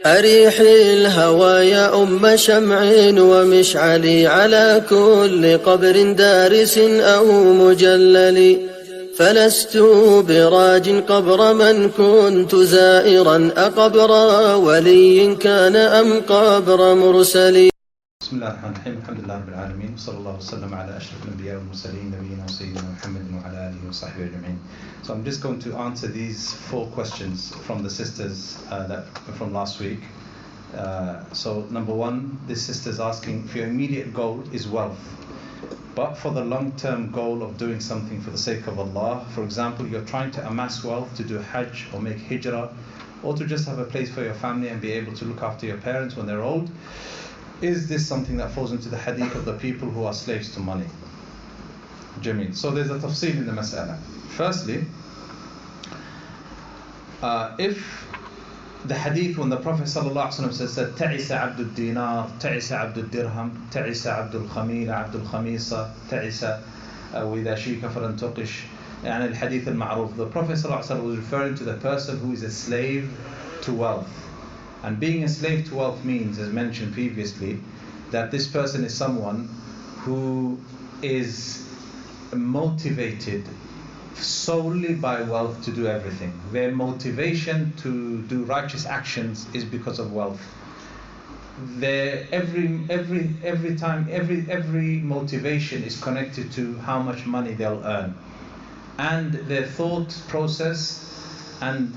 أريحي الهوى يا أم شمع ومشعلي على كل قبر دارس أو مجلل، فلست براج قبر من كنت زائرا أقبر ولي كان أم قبر مرسل. بسم الله الرحمن الرحيم. الحمد لله رب العالمين، وصلى الله وسلم على أشرف الأنبياء والمرسلين نبينا وسيدنا محمد وعلى آله وصحبه أجمعين. So I'm just going to answer these 4 questions from the sisters from last week. So number 1, this sister is asking if your immediate goal is wealth, but for the long-term goal of doing something for the sake of Allah. For example, you're trying to amass wealth to do Hajj or make Hijrah, or to just have a place for your family and be able to look after your parents when they're old. Is this something that falls into the hadith of the people who are slaves to money? Jameel. So there's a tafsil in the mas'ala. Firstly, if the hadith when the Prophet ﷺ said تعس عبد الدينار تعس عبد الدرهم تعس عبد الخميل عبد الخميصة تعس وإذا شيك فلن تقش, يعني الحديث المعروف, the Prophet ﷺ was referring to the person who is a slave to wealth. And being a slave to wealth means, as mentioned previously, that this person is someone who is motivated solely by wealth to do everything. Their motivation to do righteous actions is because of wealth. Every motivation is connected to how much money they'll earn, and their thought process, and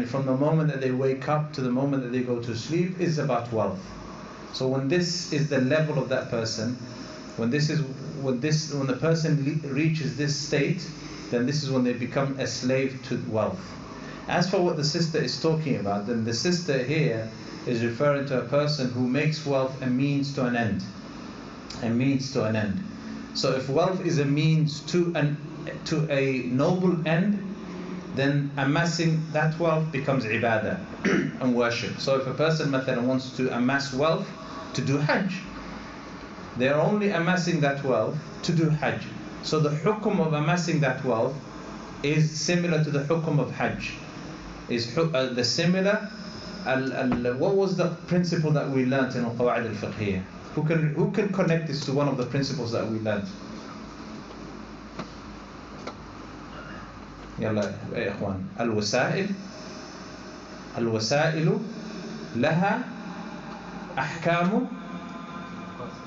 from the moment that they wake up to the moment that they go to sleep, is about wealth. So when this is the level of that person, when the person reaches this state, then this is when they become a slave to wealth. As for what the sister is talking about, then the sister here is referring to a person who makes wealth a means to an end. A means to an end. So if wealth is a means to a noble end, then amassing that wealth becomes ibadah and worship. So if a person wants to amass wealth to do Hajj, they are only amassing that wealth to do Hajj. So the hukum of amassing that wealth is similar to the hukum of Hajj. Is the similar. What was the principle that we learnt in al-Qawa'id al-Fiqhiyya? Who can connect this to one of the principles that we learnt? يلا يا إخوان. الوسائل لها أحكام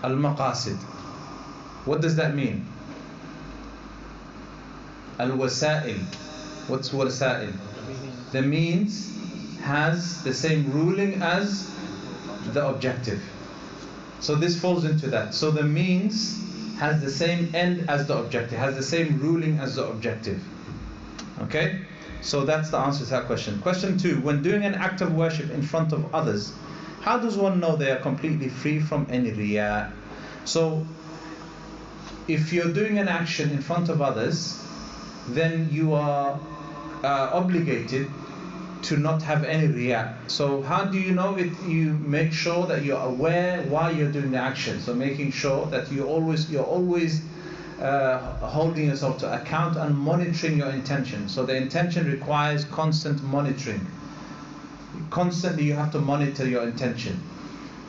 المقاصد. What does that mean? Al-wasa'il. What's wasa'il? The means has the same ruling as the objective. So this falls into that. So the means has the same end as the objective, has the same ruling as the objective. Okay? So that's the answer to that question. Question 2, when doing an act of worship in front of others, how does one know they are completely free from any riya? So if you're doing an action in front of others, then you are obligated to not have any riya. So how do you know it? You make sure that you're aware why you're doing the action. So making sure that you're always holding yourself to account and monitoring your intention. So the intention requires constant monitoring. Constantly you have to monitor your intention.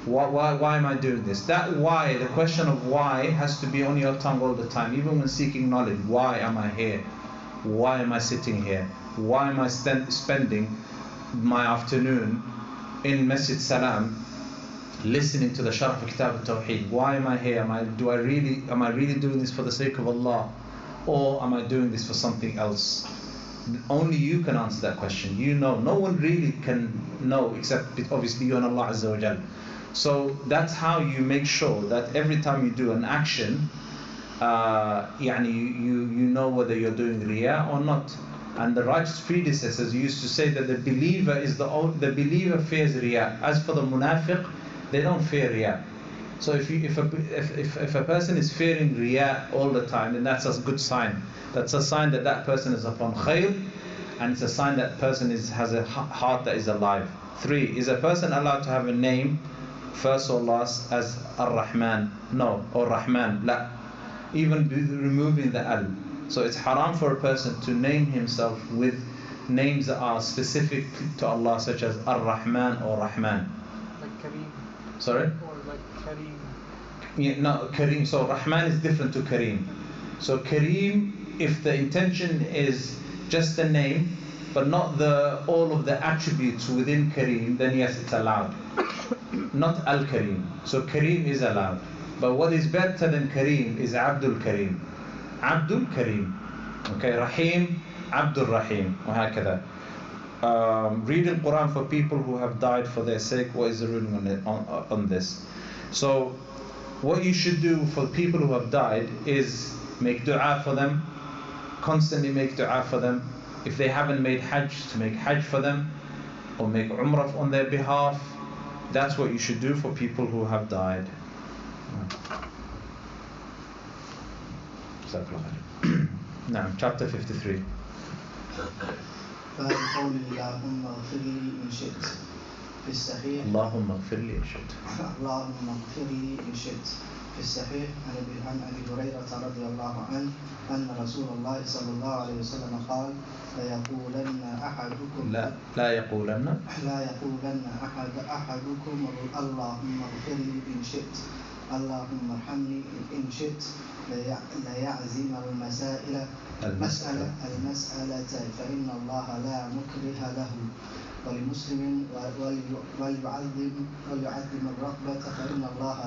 Why am I doing this? That why, the question of why, has to be on your tongue all the time, even when seeking knowledge. Why am I here? Why am I sitting here? Why am I spending my afternoon in Masjid Salam listening to the Sharh of Kitab al-Tawheed? Why am I here? Am I really doing this for the sake of Allah, or am I doing this for something else? Only you can answer that question. You know, no one really can know except obviously you and Allah Azza wa Jal. So that's how you make sure that every time you do an action, you know whether you're doing riya or not. And the righteous predecessors used to say that the believer fears riya. As for the munafiq, they don't fear riya. So if a person is fearing riya all the time, then that's a good sign. That's a sign that that person is upon khayr, and it's a sign that person has a heart that is alive. 3, is a person allowed to have a name, first or last, as Ar-Rahman? No, or Rahman? La. Even removing the al. So it's haram for a person to name himself with names that are specific to Allah, such as Ar-Rahman or Rahman. Like Kareem. Sorry? Or like Kareem. Yeah, no, Kareem. So Rahman is different to Kareem. So Kareem, if the intention is just the name, but not all of the attributes within Kareem, then yes, it's allowed. Not Al-Kareem. So Kareem is allowed. But what is better than Kareem is Abdul Kareem. Abdul Kareem. Okay, Rahim, Abdul Rahim. وهكذا. Reading Quran for people who have died for their sake. What is the ruling on this? So what you should do for people who have died is make dua for them. Constantly make dua for them. If they haven't made Hajj, to make Hajj for them, or make Umrah on their behalf. That's what you should do for people who have died. Now, chapter 53. باب قول اللهم اغفر لي إن شئت في الصحيح اللهم اغفر لي إن شئت. اللهم اغفر لي إن شئت في الصحيح عن أبي هريرة رضي الله عنه أن رسول الله صلى الله عليه وسلم قال لا يقولن أحدكم أحدكم اللهم اغفر لي إن شئت اللهم ارحمني إن شئت لا يعزم المسألة فإن الله لا مكره له ولمسلم وليعظم الرغبة فإن الله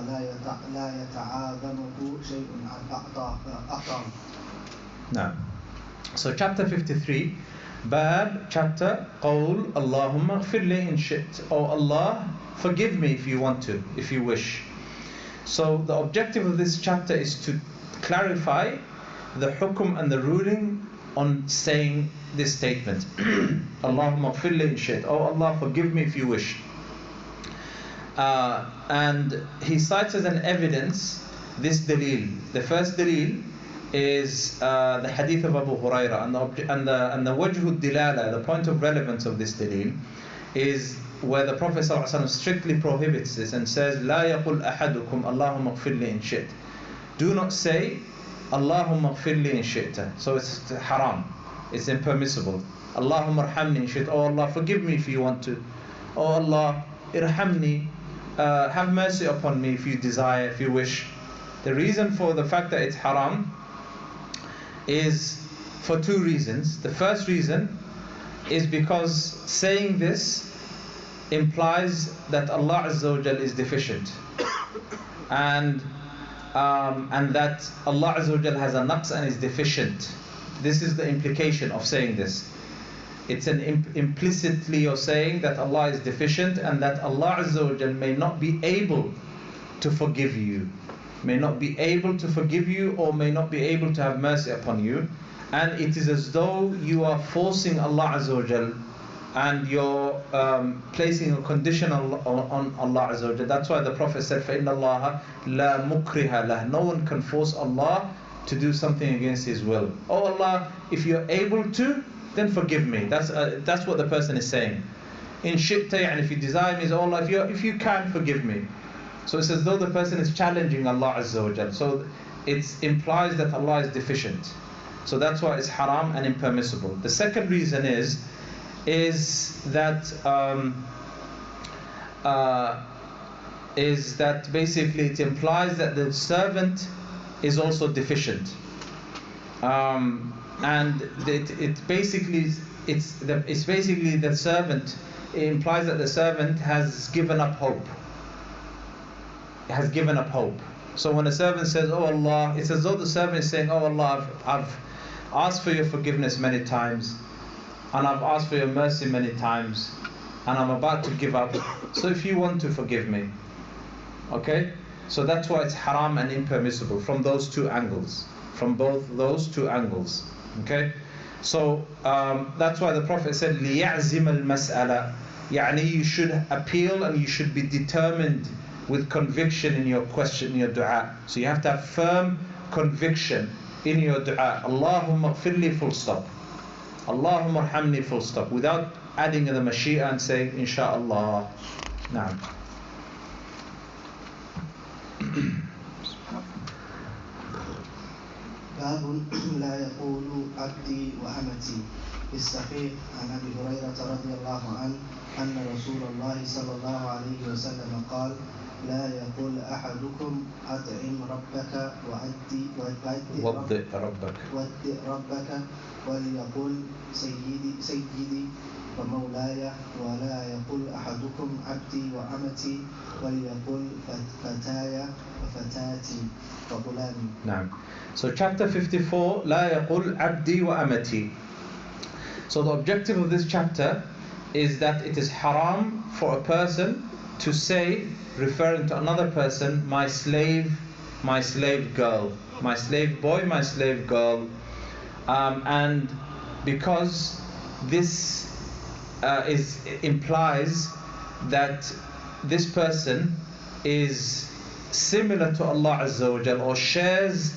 لا يتعاظمه شيء أعطاه. Now, so chapter 53, Bab, chapter, Qawl, Allahumma ghfir li in shit. Oh Allah, forgive me if you want to, if you wish. So the objective of this chapter is to clarify the hukum and the ruling on saying this statement. Allahumma ghfir li in shit. Oh Allah, forgive me if you wish. And he cites as an evidence this dalil. The first dalil is the hadith of Abu Huraira, and the wajhud dilala, the point of relevance of this dalil, is where the Prophet ﷺ strictly prohibits this and says, لا يقول أحدكم اللهم اغفر لي إن شئت. Do not say Allahumma ghfir li in shi'ta. So it's haram, it's impermissible. Allahumma arhamni in shi'ta. Oh Allah, forgive me if you want to. Oh Allah, irhamni, have mercy upon me if you desire, if you wish. The reason for the fact that it's haram is for two reasons. The first reason is because saying this implies that Allah Azza wa Jal is deficient, and that Allah Azza wa Jal has a naqs and is deficient. This is the implication of saying this. It's an implicitly you're saying that Allah is deficient and that Allah Azza wa Jal may not be able to forgive you, may not be able to forgive you, or may not be able to have mercy upon you. And it is as though you are forcing Allah Azza wa Jal, and you're placing a condition on Allah Azza wa Jal. That's why the Prophet said, فَإِنَّ اللَّهَ لَا مُكْرِهَ لَهُ. No one can force Allah to do something against His will. Oh Allah, if you're able to, then forgive me. That's what the person is saying. In shi'ta, and if you desire me, oh Allah, if you can, forgive me. So it's as though the person is challenging Allah Azza wa Jal. So it implies that Allah is deficient. So that's why it's haram and impermissible. The second reason is that basically it implies that the servant is also deficient, and it's basically the servant. It implies that the servant has given up hope. Has given up hope. So when a servant says, "Oh Allah," it's as though the servant is saying, "Oh Allah, I've asked for your forgiveness many times, and I've asked for your mercy many times, and I'm about to give up. So if you want to forgive me." Okay? So that's why it's haram and impermissible from those two angles. From both those two angles. Okay? So that's why the Prophet said, لِيَعْزِمَ الْمَسْأَلَةِ. Yani you should appeal and you should be determined with conviction in your question, in your dua. So you have to have firm conviction in your dua. Allahumma ghfirli, full stop. Allahumma arhamni, full stop. Without adding in the mashi'a and saying, inshaAllah. Naam. باب لا يقول عبدي وأمتي في الصحيح عن أبي هريرة رضي الله عنه أن رسول الله صلى الله عليه وسلم قال لا يقول أحدكم أطعم ربك وضئ ربك ودئ ربك وليقول سيدي ومولاي ولا يقول أحدكم عبدي وأمتي وليقول فتاي وفتاتي وغلامي. نعم. So chapter 54 لا يقول عبدي وأمتي. So the objective of this chapter is that it is haram for a person to say, referring to another person, my slave girl, my slave boy, my slave girl, and because this implies that this person is similar to Allah Azza wa Jal, or shares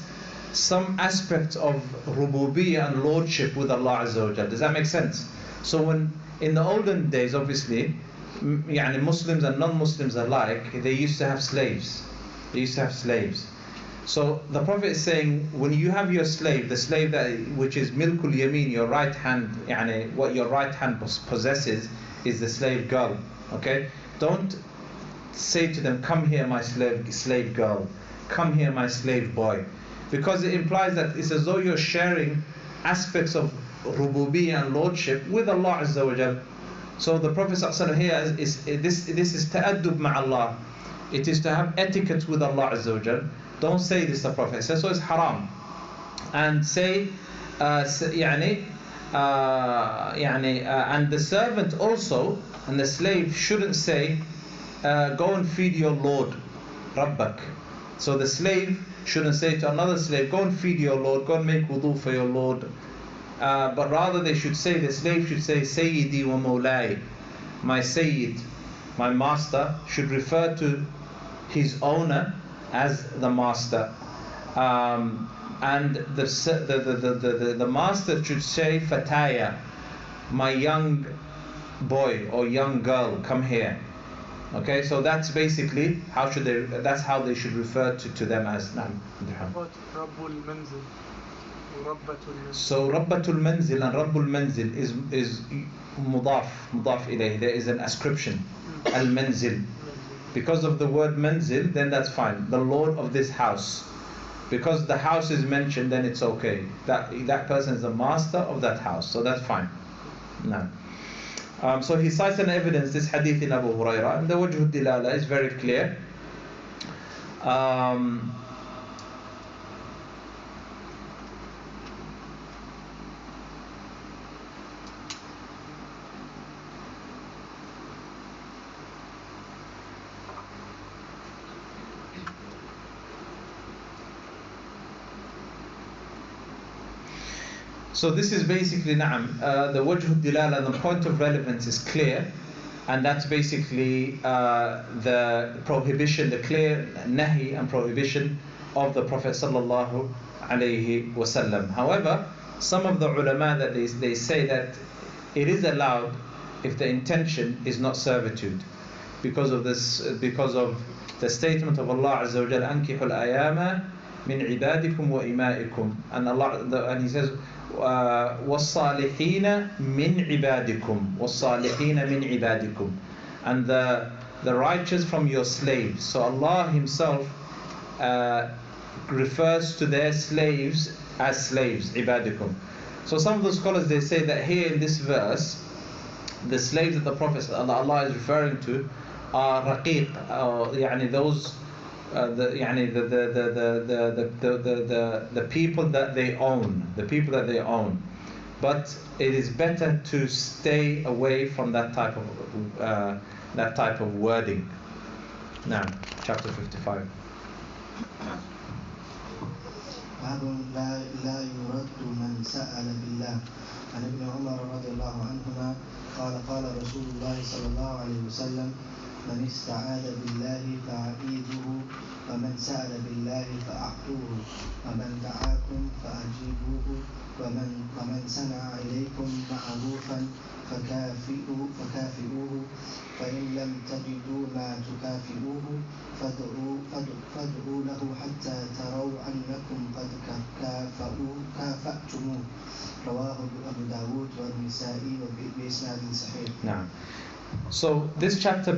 some aspect of rububiyyah and lordship with Allah Azza wa Jal. Does that make sense? So when in the olden days, obviously, Muslims and non-Muslims alike, they used to have slaves. So the Prophet is saying, when you have your slave, the slave which is milkul yameen, your right hand, what your right hand possesses is the slave girl. Okay, don't say to them, come here my slave girl, come here my slave boy, because it implies that it's as though you're sharing aspects of rububiyyah and lordship with Allah Azza wa Jal. So the Prophet ﷺ here is ta'addub ma'Allah. It is to have etiquette with Allah Azza wa Jal. Don't say this, the Prophet says, so it's haram. And say, and the servant also, and the slave shouldn't say, go and feed your Lord, Rabbak. So the slave shouldn't say to another slave, go and feed your Lord, go and make wudu for your Lord. But rather the slave should say, Sayyidi wa Mawlai, my Sayyid, my master, should refer to his owner as the master. And the master should say, Fataya, my young boy or young girl, come here. Okay, so that's basically that's how they should refer to them as. So Rabbatul Manzil and Rabbul Manzil is mudaf ilayh. There is an ascription, al manzil. Because of the word manzil, then that's fine. The Lord of this house. Because the house is mentioned, then it's okay. That person is the master of that house, so that's fine. No. So he cites an evidence, this hadith in Abu Hurairah, and the wajh dilala is very clear. So this is basically the wajh dilala, the point of relevance is clear, and that's basically the prohibition, the clear nahi and prohibition of the Prophet sallallahu alaihi wasallam. However, some of the ulama that they say that it is allowed if the intention is not servitude, because of the statement of Allah Azza wa Jalla, ankihul ayama min ibadikum wa imaikum, and He says, وَالصَّالِحِينَ مِنْ عِبَادِكُمْ وَالصَّالِحِينَ مِنْ عِبَادِكُمْ, and the righteous from your slaves. So Allah Himself refers to their slaves as slaves, عِبَادِكُمْ. So some of the scholars, they say that here in this verse, the slaves that the Prophet Allah is referring to are raqiq, those the people that they own, but it is better to stay away from that type of wording. Now, chapter 55. باب لا يرد من سأل بالله. عن ابن عمر رضي الله عنهما قال قال رسول الله صلى الله عليه وسلم من استعاذ بالله فأعيذوه ومن سأل بالله فأعطوه ومن دعاكم فأجيبوه ومن صنع إليكم معروفا فكافئوه فإن لم تجدوا ما تكافئوه فادعوا له حتى تروا أنكم قد كافأتموه. رواه أبو داود والنسائي بإسناد صحيح. نعم. So this chapter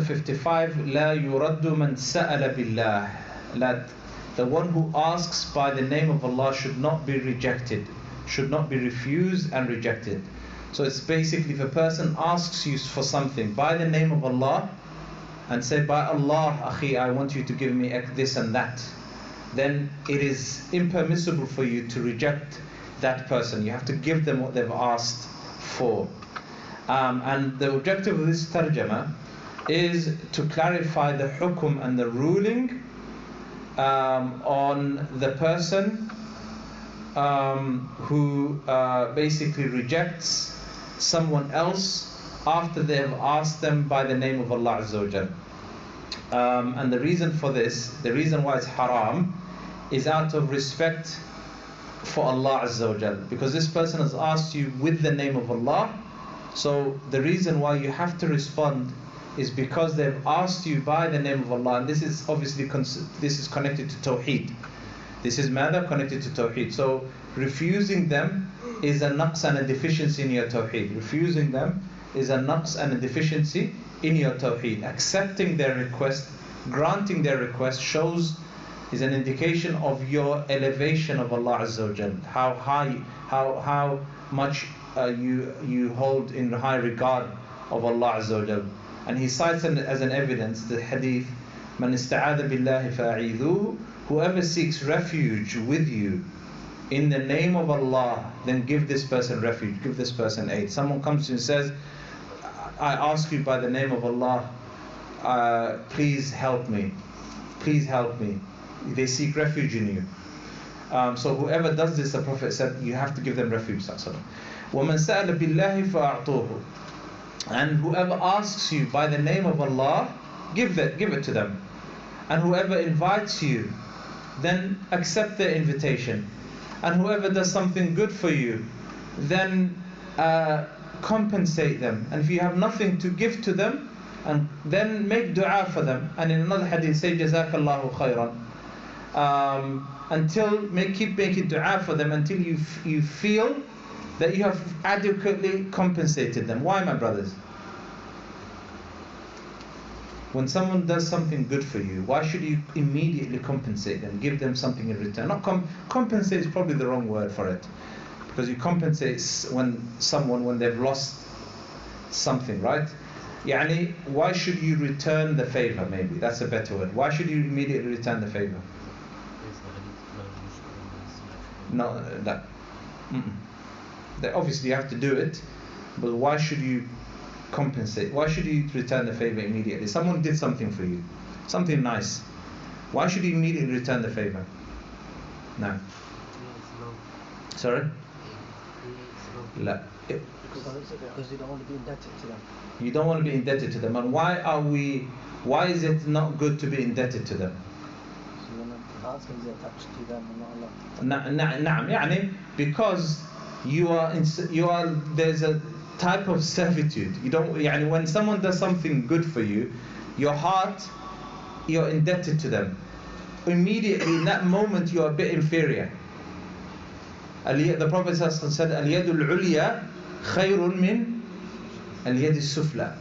55, لا يرد من سأل بالله, that the one who asks by the name of Allah should not be rejected, should not be refused and rejected. So it's basically, if a person asks you for something by the name of Allah and say, by Allah, akhi, I want you to give me this and that, then it is impermissible for you to reject that person. You have to give them what they've asked for. And the objective of this tarjama is to clarify the hukum and the ruling on the person who basically rejects someone else after they have asked them by the name of Allah Azza wa Jal. And the reason for this, the reason why it's haram, is out of respect for Allah Azza wa Jal, because this person has asked you with the name of Allah. So the reason why you have to respond is because they've asked you by the name of Allah, and this is obviously this is connected to Tawheed. This is matter connected to Tawheed. So refusing them is a naqs and a deficiency in your Tawheed. Refusing them is a naqs and a deficiency in your Tawheed. Accepting their request, granting their request, is an indication of your elevation of Allah Azza wa Jal. How high, how much you hold in high regard of Allah Azza wa Jal. And he cites as an evidence the hadith, Man ista'adha billahi fa'idhuhu, whoever seeks refuge with you in the name of Allah, then give this person refuge, give this person aid. Someone comes to you and says, I ask you by the name of Allah, please help me, please help me. They seek refuge in you. So whoever does this, the Prophet said, you have to give them refuge. وَمَنْ سَأَلَ بِاللَّهِ فَأَعْطُوهُ, and whoever asks you by the name of Allah, give it to them. And whoever invites you, then accept their invitation. And whoever does something good for you, then compensate them. And if you have nothing to give to them, and then make dua for them. And in another hadith say, Jazakallahu khairan. Keep making dua for them until you feel that you have adequately compensated them. Why, my brothers? When someone does something good for you, why should you immediately compensate them, give them something in return? Not compensate is probably the wrong word for it, because you compensate when they've lost something, right? Yani, why should you return the favor? Maybe that's a better word. Why should you immediately return the favor? No, that. Obviously you have to do it, but why should you compensate? Why should you return the favor immediately? Someone did something for you, something nice. Why should you immediately return the favor? No. Sorry? La. Because you don't want to be indebted to them. You don't want to be indebted to them. And why is it not good to be indebted to them? So you're not asking to attach to them and not Allah. نعم. Because you are there's a type of servitude. You don't, when someone does something good for you, your heart, you're indebted to them. Immediately in that moment you are a bit inferior. The Prophet said, اليد العليا خير من اليد السفلى.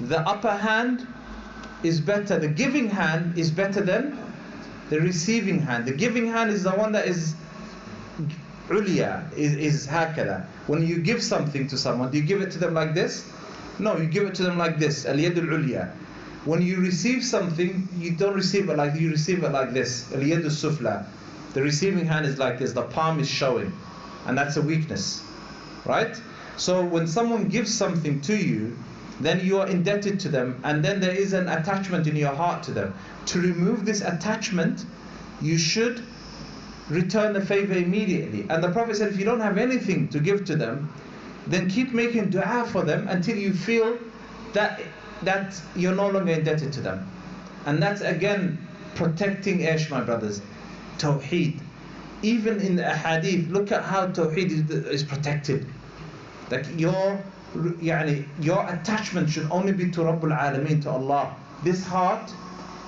The upper hand is better, the giving hand is better than the receiving hand. The giving hand is the one that is ulya, is hakada. When you give something to someone, do you give it to them like this? No, you give it to them like this, al-yad al-ulya. When you receive something, you don't receive it like, you receive it like this, al-yad al-sufla. The receiving hand is like this, the palm is showing, and that's a weakness, right? So when someone gives something to you, then you are indebted to them, and then there is an attachment in your heart to them. To remove this attachment, you should return the favor immediately. And the Prophet said, if you don't have anything to give to them, then keep making dua for them until you feel that that you're no longer indebted to them. And that's again protecting Ish, my brothers, Tawheed. Even in the Ahadith, look at how Tawheed is protected. Like your attachment should only be to Rabbul Alameen, to Allah. This heart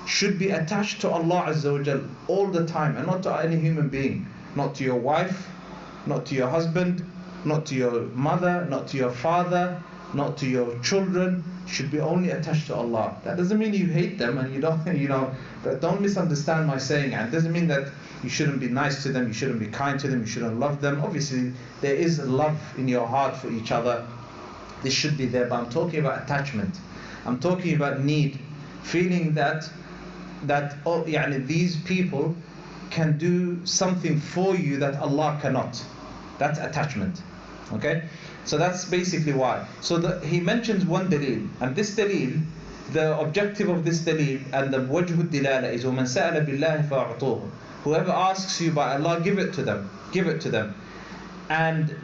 should be attached to Allah Azza wa Jal all the time, and not to any human being. Not to your wife, not to your husband, not to your mother, not to your father, not to your children. Should be only attached to Allah. That doesn't mean you hate them and you don't, but don't misunderstand my saying. It doesn't mean that you shouldn't be nice to them, you shouldn't be kind to them, you shouldn't love them. Obviously, there is love in your heart for each other. This should be there, but I'm talking about attachment. I'm talking about need, feeling that these people can do something for you that Allah cannot. That's attachment. Okay? So that's basically why. So he mentions one dalil, and this dalil, the objective of this dalil and the wajhud dilala is وَمَنْ سَأَلَ بِاللَّهِ فَأَعْطُوهُ. Whoever asks you by Allah, give it to them. Give it to them. And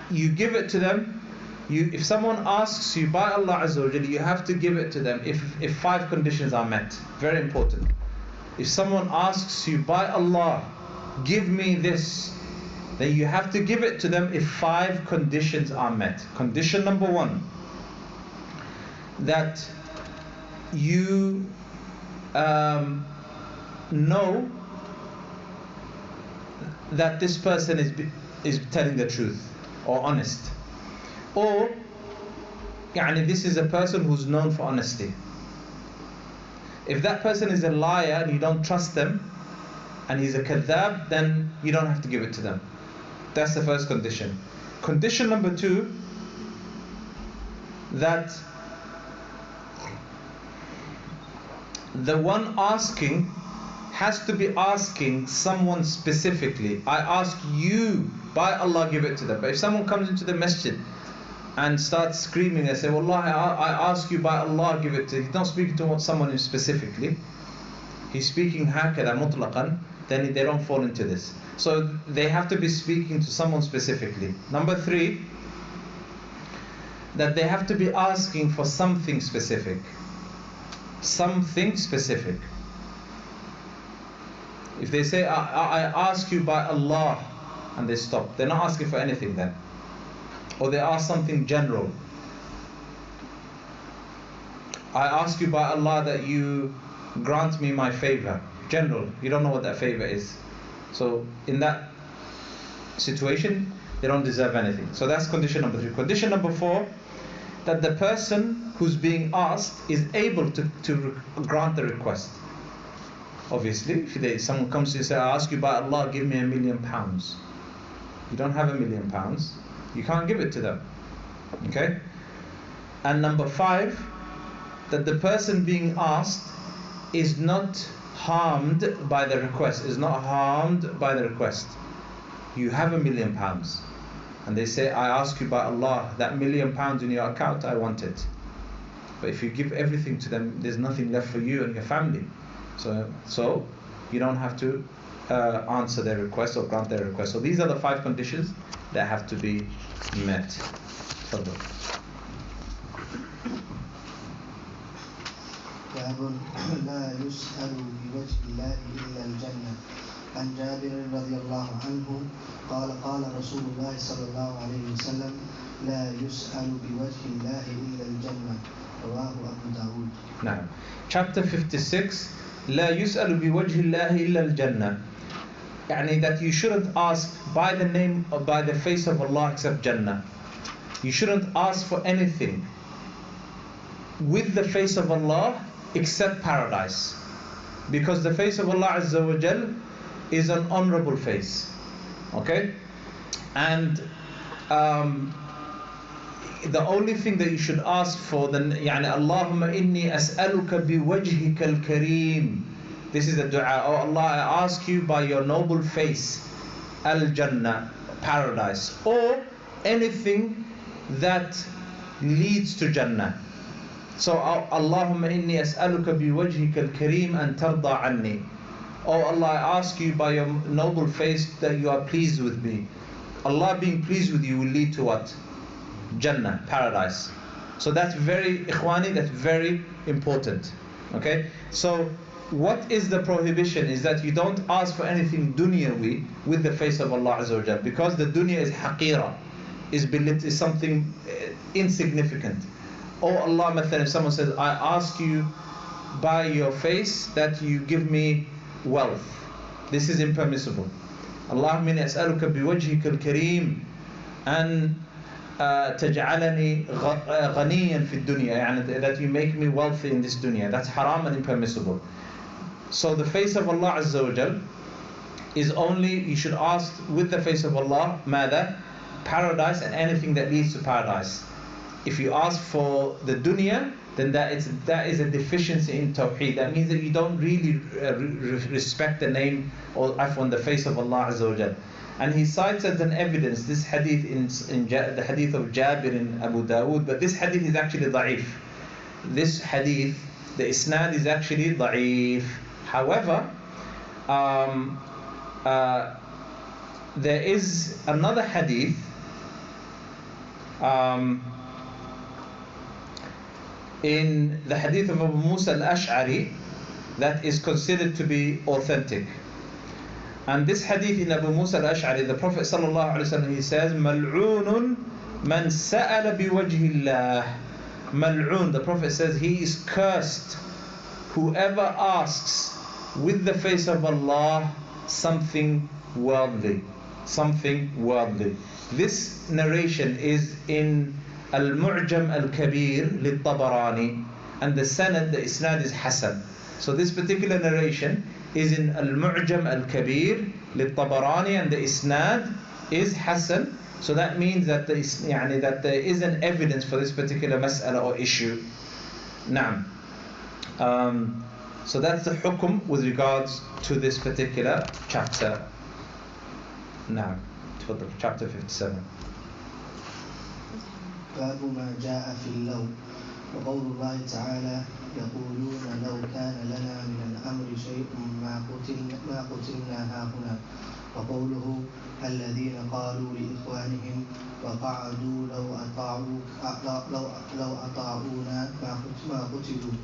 you give it to them. If someone asks you by Allah Azza wa Jalla, you have to give it to them if 5 conditions are met. Very important. If someone asks you by Allah, give me this, then you have to give it to them if 5 conditions are met. Condition number 1, that you know that this person is telling the truth or honest, or this is a person who's known for honesty. If that person is a liar and you don't trust them and he's a kadhab, then you don't have to give it to them. That's the first condition. Condition number 2, that the one asking has to be asking someone specifically. I ask you, by Allah, give it to them. But if someone comes into the masjid and starts screaming and say, Wallahi, I ask you by Allah, give it to you, he's not speaking to someone specifically, he's speaking hakada mutlaqan, then they don't fall into this. So they have to be speaking to someone specifically. Number 3, that they have to be asking for something specific. Something specific. If they say, I ask you by Allah, and they stop, they're not asking for anything then. Or they ask something general. I ask you by Allah that you grant me my favor. General, you don't know what that favor is. So in that situation, they don't deserve anything. So that's condition number 3. Condition number 4, that the person who's being asked is able to grant the request. Obviously, if someone comes to you and says, I ask you by Allah, give me £1 million. You don't have £1 million. You can't give it to them. Okay? And number 5, that the person being asked is not harmed by the request, is not harmed by the request. You have £1 million, and they say, I ask you by Allah, that £1 million in your account, I want it. But if you give everything to them, there's nothing left for you and your family. So you don't have to answer their request or grant their request. So these are the 5 conditions that have to be met. Further. باب لا يسأل بوجه الله إلا الجنة. عن جابر رضي الله عنه قال قال رسول الله صلى الله عليه وسلم لا يسأل بوجه الله إلا الجنة. رواه أبو داود. نعم. Chapter 56. لا يسأل بوجه الله إلا الجنة. That you shouldn't ask by the name or by the face of Allah except Jannah. You shouldn't ask for anything with the face of Allah except paradise, because the face of Allah Azza wa Jal is an honorable face. Okay? And the only thing that you should ask for, then Allahumma inni as'aluka biwajhika al-kareem. This is the dua. Oh Allah, I ask you by your noble face, al-Jannah, paradise, or anything that leads to Jannah. So Allahumma inni as'aluka biwajhika al-kareem an tarda anni. Oh Allah, I ask you by your noble face that you are pleased with me. Allah being pleased with you will lead to what? Jannah, paradise. So that's very, ikhwani, that's very important. Okay? So what is the prohibition is that you don't ask for anything dunyawi with the face of Allah Azza wa Jal, because the dunya is haqira, is something insignificant. Oh Allah, mathalan, if someone says, I ask you by your face that you give me wealth, this is impermissible. Allahumma inni as'aluka biwajhika al-kareem an taj'alani ghaniyan fi dunya, that you make me wealthy in this dunya. That's haram and impermissible. So the face of Allah Azza wa Jal is only, you should ask with the face of Allah, mada, paradise and anything that leads to paradise. If you ask for the dunya, then that is a deficiency in tawheed. That means that you don't really respect the name or afwan, the face of Allah Azza wa Jal. And he cites as an evidence this hadith in the hadith of Jabir in Abu Dawood, but this hadith is actually da'if. This hadith, the isnad is actually da'if. However, there is another hadith in the hadith of Abu Musa al-Ash'ari that is considered to be authentic. And this hadith in Abu Musa al-Ash'ari, the Prophet sallallahu alaihi wasallam, he says, "Mal'unun man sa'ala biwajhillah." Mal'un, the Prophet says, he is cursed whoever asks with the face of Allah something worldly. Something worldly. This narration is in Al-Mu'jam Al-Kabir Lit-Tabarani, and the sanad, the isnad is Hasan. So this particular narration is in Al-Mu'jam Al-Kabir Lit-Tabarani, and the isnad is Hasan. So that means that there is an evidence for this particular mas'ala or issue. Naam. So that's the hukum with regards to this particular chapter. Naam. Chapter 57. باب ما جاء في اللو وقول الله تعالى يقولون لو كان لنا من الأمر شيء ما قتلنا هاهنا وقوله الذين قالوا لإخوانهم وقعدوا لو أطاعونا ما قتلوا.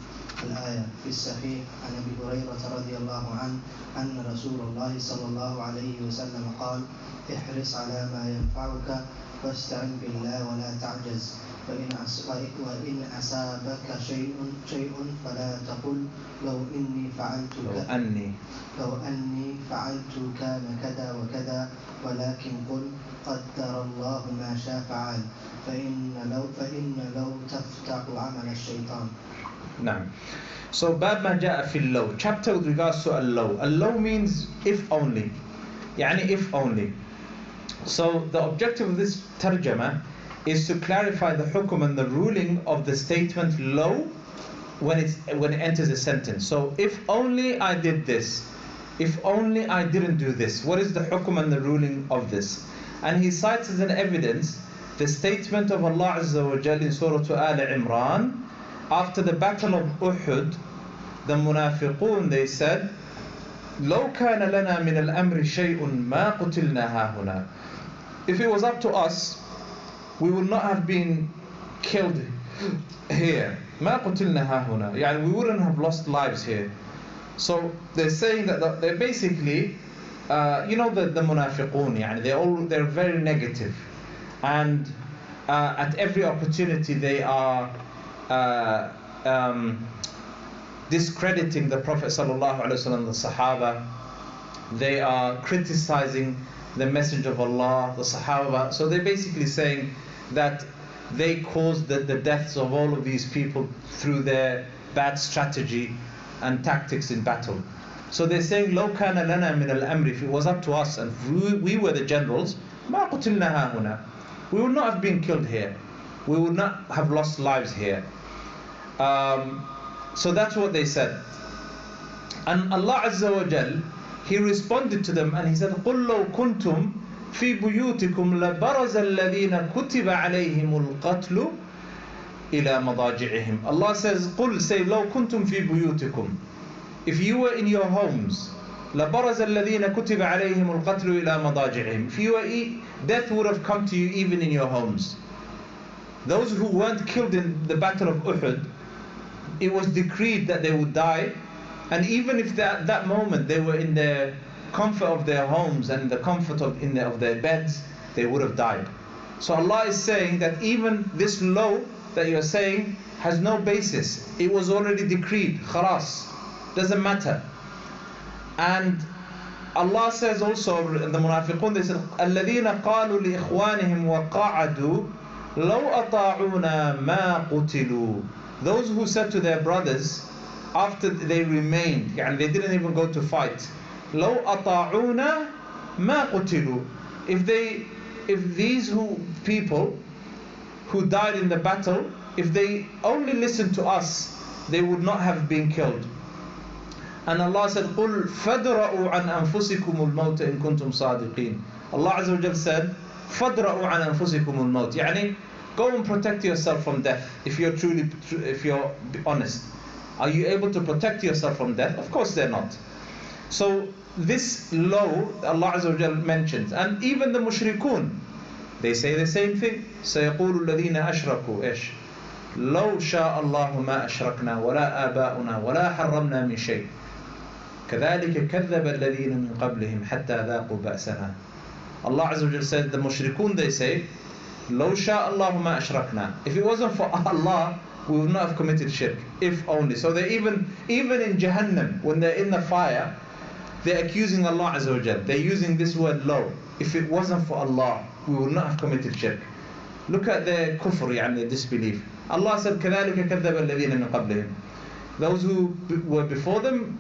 الآية في الصحيح عن أبي هريرة رضي الله عنه أن رسول الله صلى الله عليه وسلم قال احرص على ما ينفعك واستعن بالله ولا تعجز وإن أصابك شيء فلا تقل لو أني فعلت كان كذا وكذا ولكن قل قدر الله ما شاء فعل فإن لو تفتح عمل الشيطان. Naam. So bab ma ja'a fil law, chapter with regards to al-law. Al-law means if only, yani if only. So the objective of this tarjama is to clarify the hukum and the ruling of the statement law when it enters a sentence. So if only I did this, if only I didn't do this, what is the hukum and the ruling of this? And he cites as an evidence the statement of Allah Azza wa Jalla in Surah Al Imran. After the battle of Uhud, the munafiqun, they said, لو كان لنا من الأمر شيء ما قتلنا هاهنا. If it was up to us, we would not have been killed here. ما قتلنا هاهنا. يعني we wouldn't have lost lives here. So they're saying that they're basically, the munafiqun, يعني they're very negative, and at every opportunity they are discrediting the Prophet sallallahu alaihi wasallam, the Sahaba. They are criticizing the Messenger of Allah, the Sahaba. So they're basically saying that they caused the deaths of all of these people through their bad strategy and tactics in battle. So they're saying, لو كان لنا من الأمر, if it was up to us and we were the generals, ما قتلنا هاهنا, we would not have been killed here. We would not have lost lives here. So that's what they said. And Allah Azza wa Jal, He responded to them and He said, قُلْ لَوْ كُنْتُمْ فِي بُيُوتِكُمْ لَبَرَزَ الَّذِينَ كُتِبَ عَلَيْهِمُ الْقَتْلُ إِلَى مَضَاجِعِهِمْ. Allah says, قُلْ, say, لَوْ كُنْتُمْ فِي بُيُوتِكُمْ, if you were in your homes, لَبَرَزَ الَّذِينَ كُتِبَ عَلَيْهِمُ الْقَتْلُ إِلَى مَضَاجِعِهِمْ, if you were death would have come to you even in your homes. Those who weren't killed in the battle of Uhud, it was decreed that they would die, and even if at that moment they were in the comfort of their homes and the comfort of their beds, they would have died. So Allah is saying that even this law that you're saying has no basis. It was already decreed. Khalas. Doesn't matter. And Allah says also, the Munafiqun, they said, الَّذِينَ قَالُوا لِإِخْوَانِهِمْ وَقَعَدُوا لَوْ أَطَاعُونَا مَا قُتِلُوا. Those who said to their brothers after they remained, and they didn't even go to fight, لَوْ أَطَاعُونَا مَا قُتِلُوا. If these people who died in the battle, if they only listened to us, they would not have been killed. And Allah said, قُلْ فَادْرَؤُوا عَنْ أَنفُسِكُمُ الْمَوْتَ إِن كُنْتُمْ صَادِقِينَ. Allah Azza wa Jal said, فَادْرَؤُوا عَنْ أَنفُسِكُمُ الْمَوْتِ. يعني, go and protect yourself from death if you're honest. Are you able to protect yourself from death? Of course they're not. So this law Allah Azza wa Jal mentions, and even the mushrikun, they say the same thing. سَيَقُولُ الَّذِينَ أَشْرَكُوا إيش لَوْ شَاءَ اللَّهُ مَا أَشْرَكْنَا وَلَا آبَاؤُنَا وَلَا حَرَّمْنَا مِنْ شَيْءٍ كَذَلِكَ كَذَّبَ الَّذِينَ مِنْ قَبْلِهِمْ حَتَّى ذَاقُوا بَأْسَنَا. Allah Azza wa Jal said, the mushrikun, they say, لَوْ شَاءَ اللَّهُ مَا أَشْرَكْنَا. If it wasn't for Allah, we would not have committed shirk. If only. So they even in Jahannam, when they're in the fire, they're accusing Allah Azza wa Jal. They're using this word law. If it wasn't for Allah, we would not have committed shirk. Look at their kufr, their disbelief. Allah said, كَذَلِكَ كَذَّبَ الَّذِينَ مِنْ قَبْلِهِمْ. Those who were before them,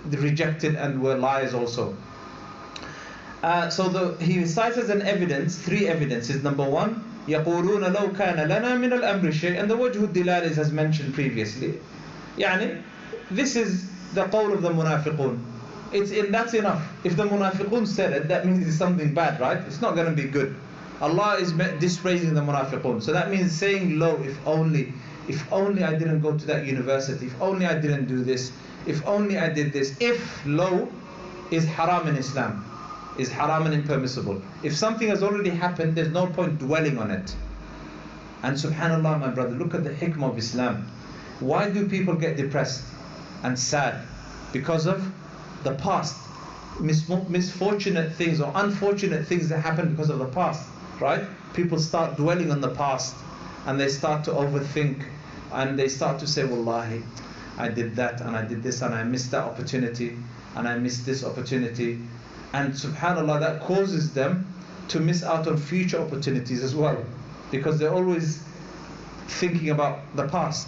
they rejected and were liars also. So he cites as an evidence, 3 evidences. Number 1, يقولون لو كان لنا من الأمر شيء, and the wajh al-dilal is as mentioned previously. This is the qawl of the munafiqun. That's enough. If the munafiqun said it, that means it's something bad, right? It's not going to be good. Allah is dispraising the munafiqun. So that means saying low, if only I didn't go to that university, if only I didn't do this, if only I did this. If low is haram in Islam, is haram and impermissible. If something has already happened, there's no point dwelling on it. And subhanallah, my brother, look at the hikmah of Islam. Why do people get depressed and sad? Because of the past, misfortunate things or unfortunate things that happen because of the past, right? People start dwelling on the past and they start to overthink and they start to say, wallahi, I did that and I did this and I missed that opportunity and I missed this opportunity. And subhanallah, that causes them to miss out on future opportunities as well, because they're always thinking about the past.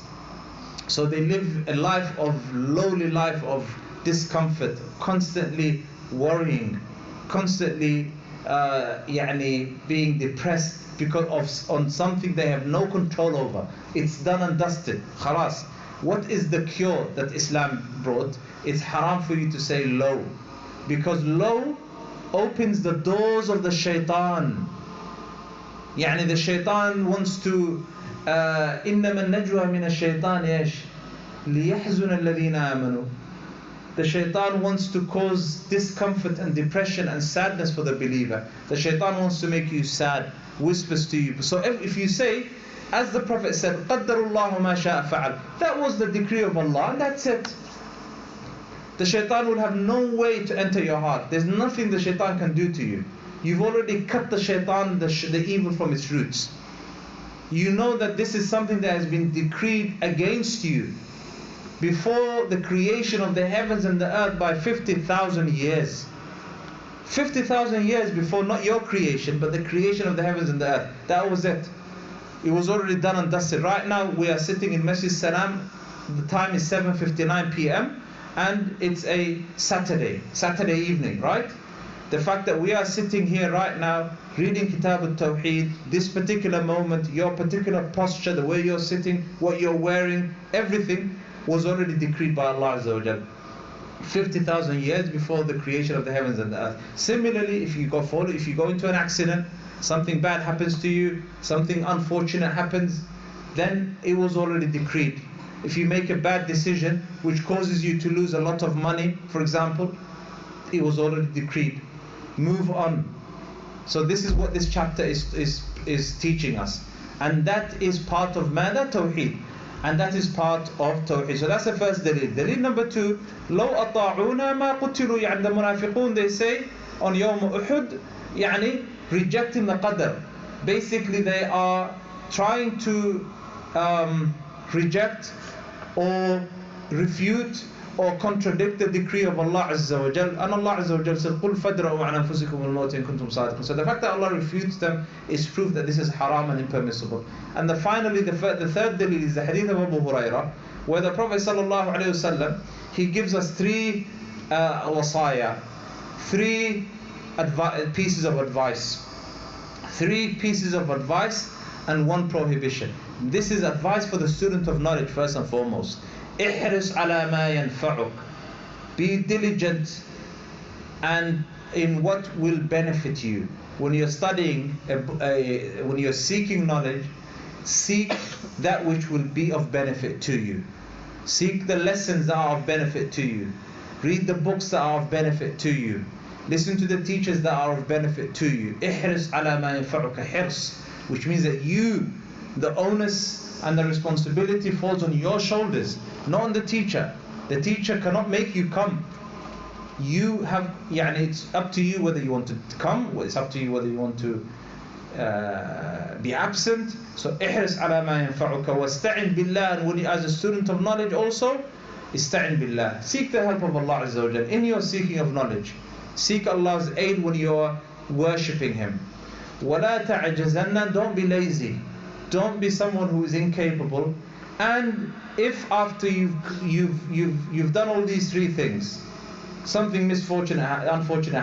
So they live a life of lowly life of discomfort, constantly worrying, constantly being depressed because on something they have no control over. It's done and dusted. Khalas. What is the cure that Islam brought? It's haram for you to say low, because low opens the doors of the shaitan. The shaitan wants to إنما النجوى من الشيطان إيش ليحزن الذين آمنوا. The shaitan wants to cause discomfort and depression and sadness for the believer. The shaitan wants to make you sad, whispers to you. So if you say, as the Prophet said, قَدَّرُ اللَّهُ مَا شَاءَ فَعَلْ, that was the decree of Allah, and that's it. The shaitan will have no way to enter your heart. There's nothing the shaitan can do to you. You've already cut the shaitan, the evil from its roots. You know that this is something that has been decreed against you before the creation of the heavens and the earth by 50,000 years. 50,000 years before, not your creation, but the creation of the heavens and the earth. That was it. It was already done and dusted. Right now we are sitting in Masjid Salam. The time is 7:59 p.m. and it's a Saturday evening, right? The fact that we are sitting here right now reading Kitab al-Tawheed, this particular moment, your particular posture, the way you're sitting, what you're wearing, everything was already decreed by Allah Azza wa Jal 50,000 years before the creation of the heavens and the earth. Similarly, if you go into an accident, something bad happens to you, something unfortunate happens, then it was already decreed. If you make a bad decision which causes you to lose a lot of money, for example, it was already decreed. Move on. So this is what this chapter is teaching us. And that is part of mada tawheed. And that is part of tawheed. So that's the first dalil. Dalil number 2, لو أطاعونا ما قتلوا. يعني the munafiqun, they say on Yawm Uhud, يعني rejecting the qadr. Basically they are trying to reject or refute or contradict the decree of Allah Azza wa Jal. And Allah Azza wa Jal said, قُلْ فَدْرَؤُوا عَنْ أَنفُسِكُمُ الْمَوْتِ إِن كُنْتُمْ صَادِقِينَ. So the fact that Allah refutes them is proof that this is haram and impermissible. And finally, the third dalil is the hadith of Abu Hurairah, where the Prophet sallallahu alaihi wasallam, he gives us 3 wasaya, 3 pieces of advice. 3 pieces of advice and 1 prohibition. This is advice for the student of knowledge first and foremost. احرص على ما ينفعك. Be diligent and in what will benefit you. When you're studying, when you're seeking knowledge, seek that which will be of benefit to you. Seek the lessons that are of benefit to you. Read the books that are of benefit to you. Listen to the teachers that are of benefit to you. احرص على ما ينفعك. حرص, which means that you, the onus and the responsibility falls on your shoulders, not on the teacher. The teacher cannot make you come. You have, it's up to you whether you want to come, it's up to you whether you want to be absent. So احرص على ما ينفعك واستعن بالله. And when you, as a student of knowledge also, استعن بالله. Seek the help of Allah Azza wa Jal in your seeking of knowledge. Seek Allah's aid when you're worshipping Him. ولا تعجزن. Don't be lazy. Don't be someone who is incapable. And if after you've done all these 3 things, something unfortunate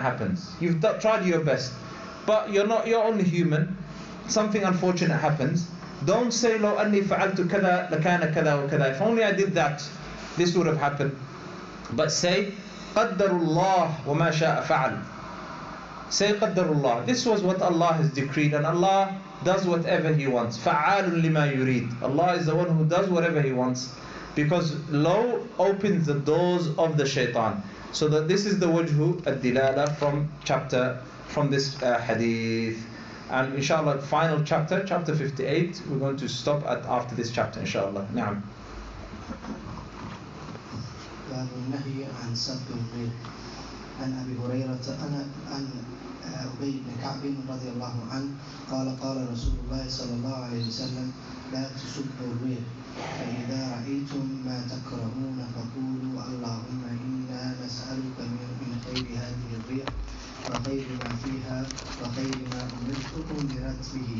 happens, you've tried your best, but you're only human, something unfortunate happens, don't say لو أني فعلت كذا لكان كذا وكذا. If only I did that, this would have happened. But say قدر الله وما شاء فعل. Say قدر الله. This was what Allah has decreed, and Allah does whatever He wants. فعال لما يريد. Allah is the one who does whatever He wants, because law opens the doors of the shaitan. So that this is the wajhu ad-dilala from this hadith. And inshallah, final chapter 58, we're going to stop after this chapter inshallah. Naam. باب النهي عن سب الغير. عن أبي هريرة عن أبي بن كعب رضي الله عنه قال رسول الله صلى الله عليه وسلم لا تسبوا الريح فإذا رأيتم ما تكرهون فقولوا اللهم إنا نسألك من خير هذه الريح وخير ما فيها وخير ما أمرت به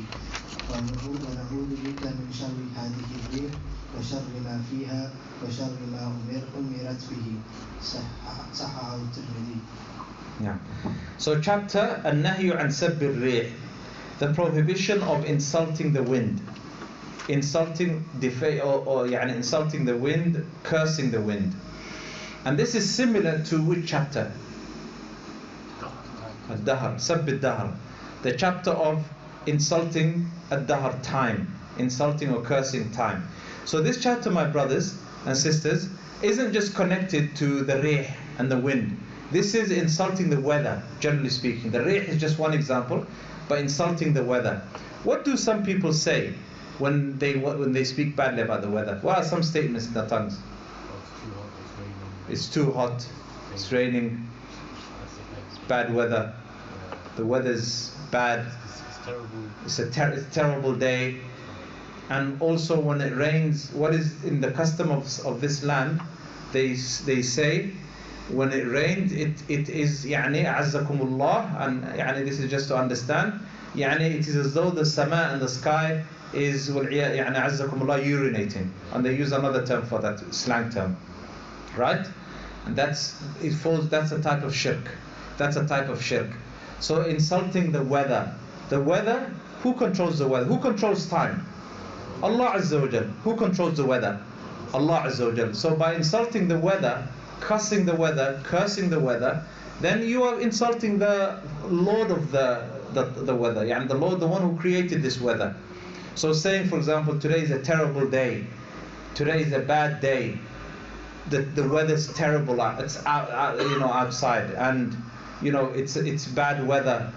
ونعوذ بك من شر هذه الريح وشر ما فيها وشر ما أمرت به. صححه الترمذي. Yeah. So chapter النهي عن سب الريح, the prohibition of insulting the wind, insulting the wind, cursing the wind. And this is similar to which chapter? Ad-Dahr, Sabb al-Dahr, the chapter of insulting ad-Dahr, time, insulting or cursing time. So this chapter, my brothers and sisters, isn't just connected to the rih and the wind. This is insulting the weather, generally speaking. The rih is just one example, but insulting the weather. What do some people say when they speak badly about the weather? What are some statements in their tongues? It's too hot, it's raining, it's bad weather, the weather's bad, it's a terrible day. And also when it rains, what is in the custom of this land, they say when it rains, it is أعزكم and this is just to understand, it is as though the sama and the sky is أعزكم urinating, and they use another term for that, slang term, right? And that's a type of shirk. That's a type of shirk. So insulting the weather, who controls the weather? Who controls time? Allah Azza wa Jal. Who controls the weather? Allah Azza wa Jal. So by insulting the weather, cursing the weather, then you are insulting the Lord of the weather, the Lord, the one who created this weather. So saying, for example, today is a terrible day, today is a bad day, the weather's terrible, it's outside, and it's bad weather,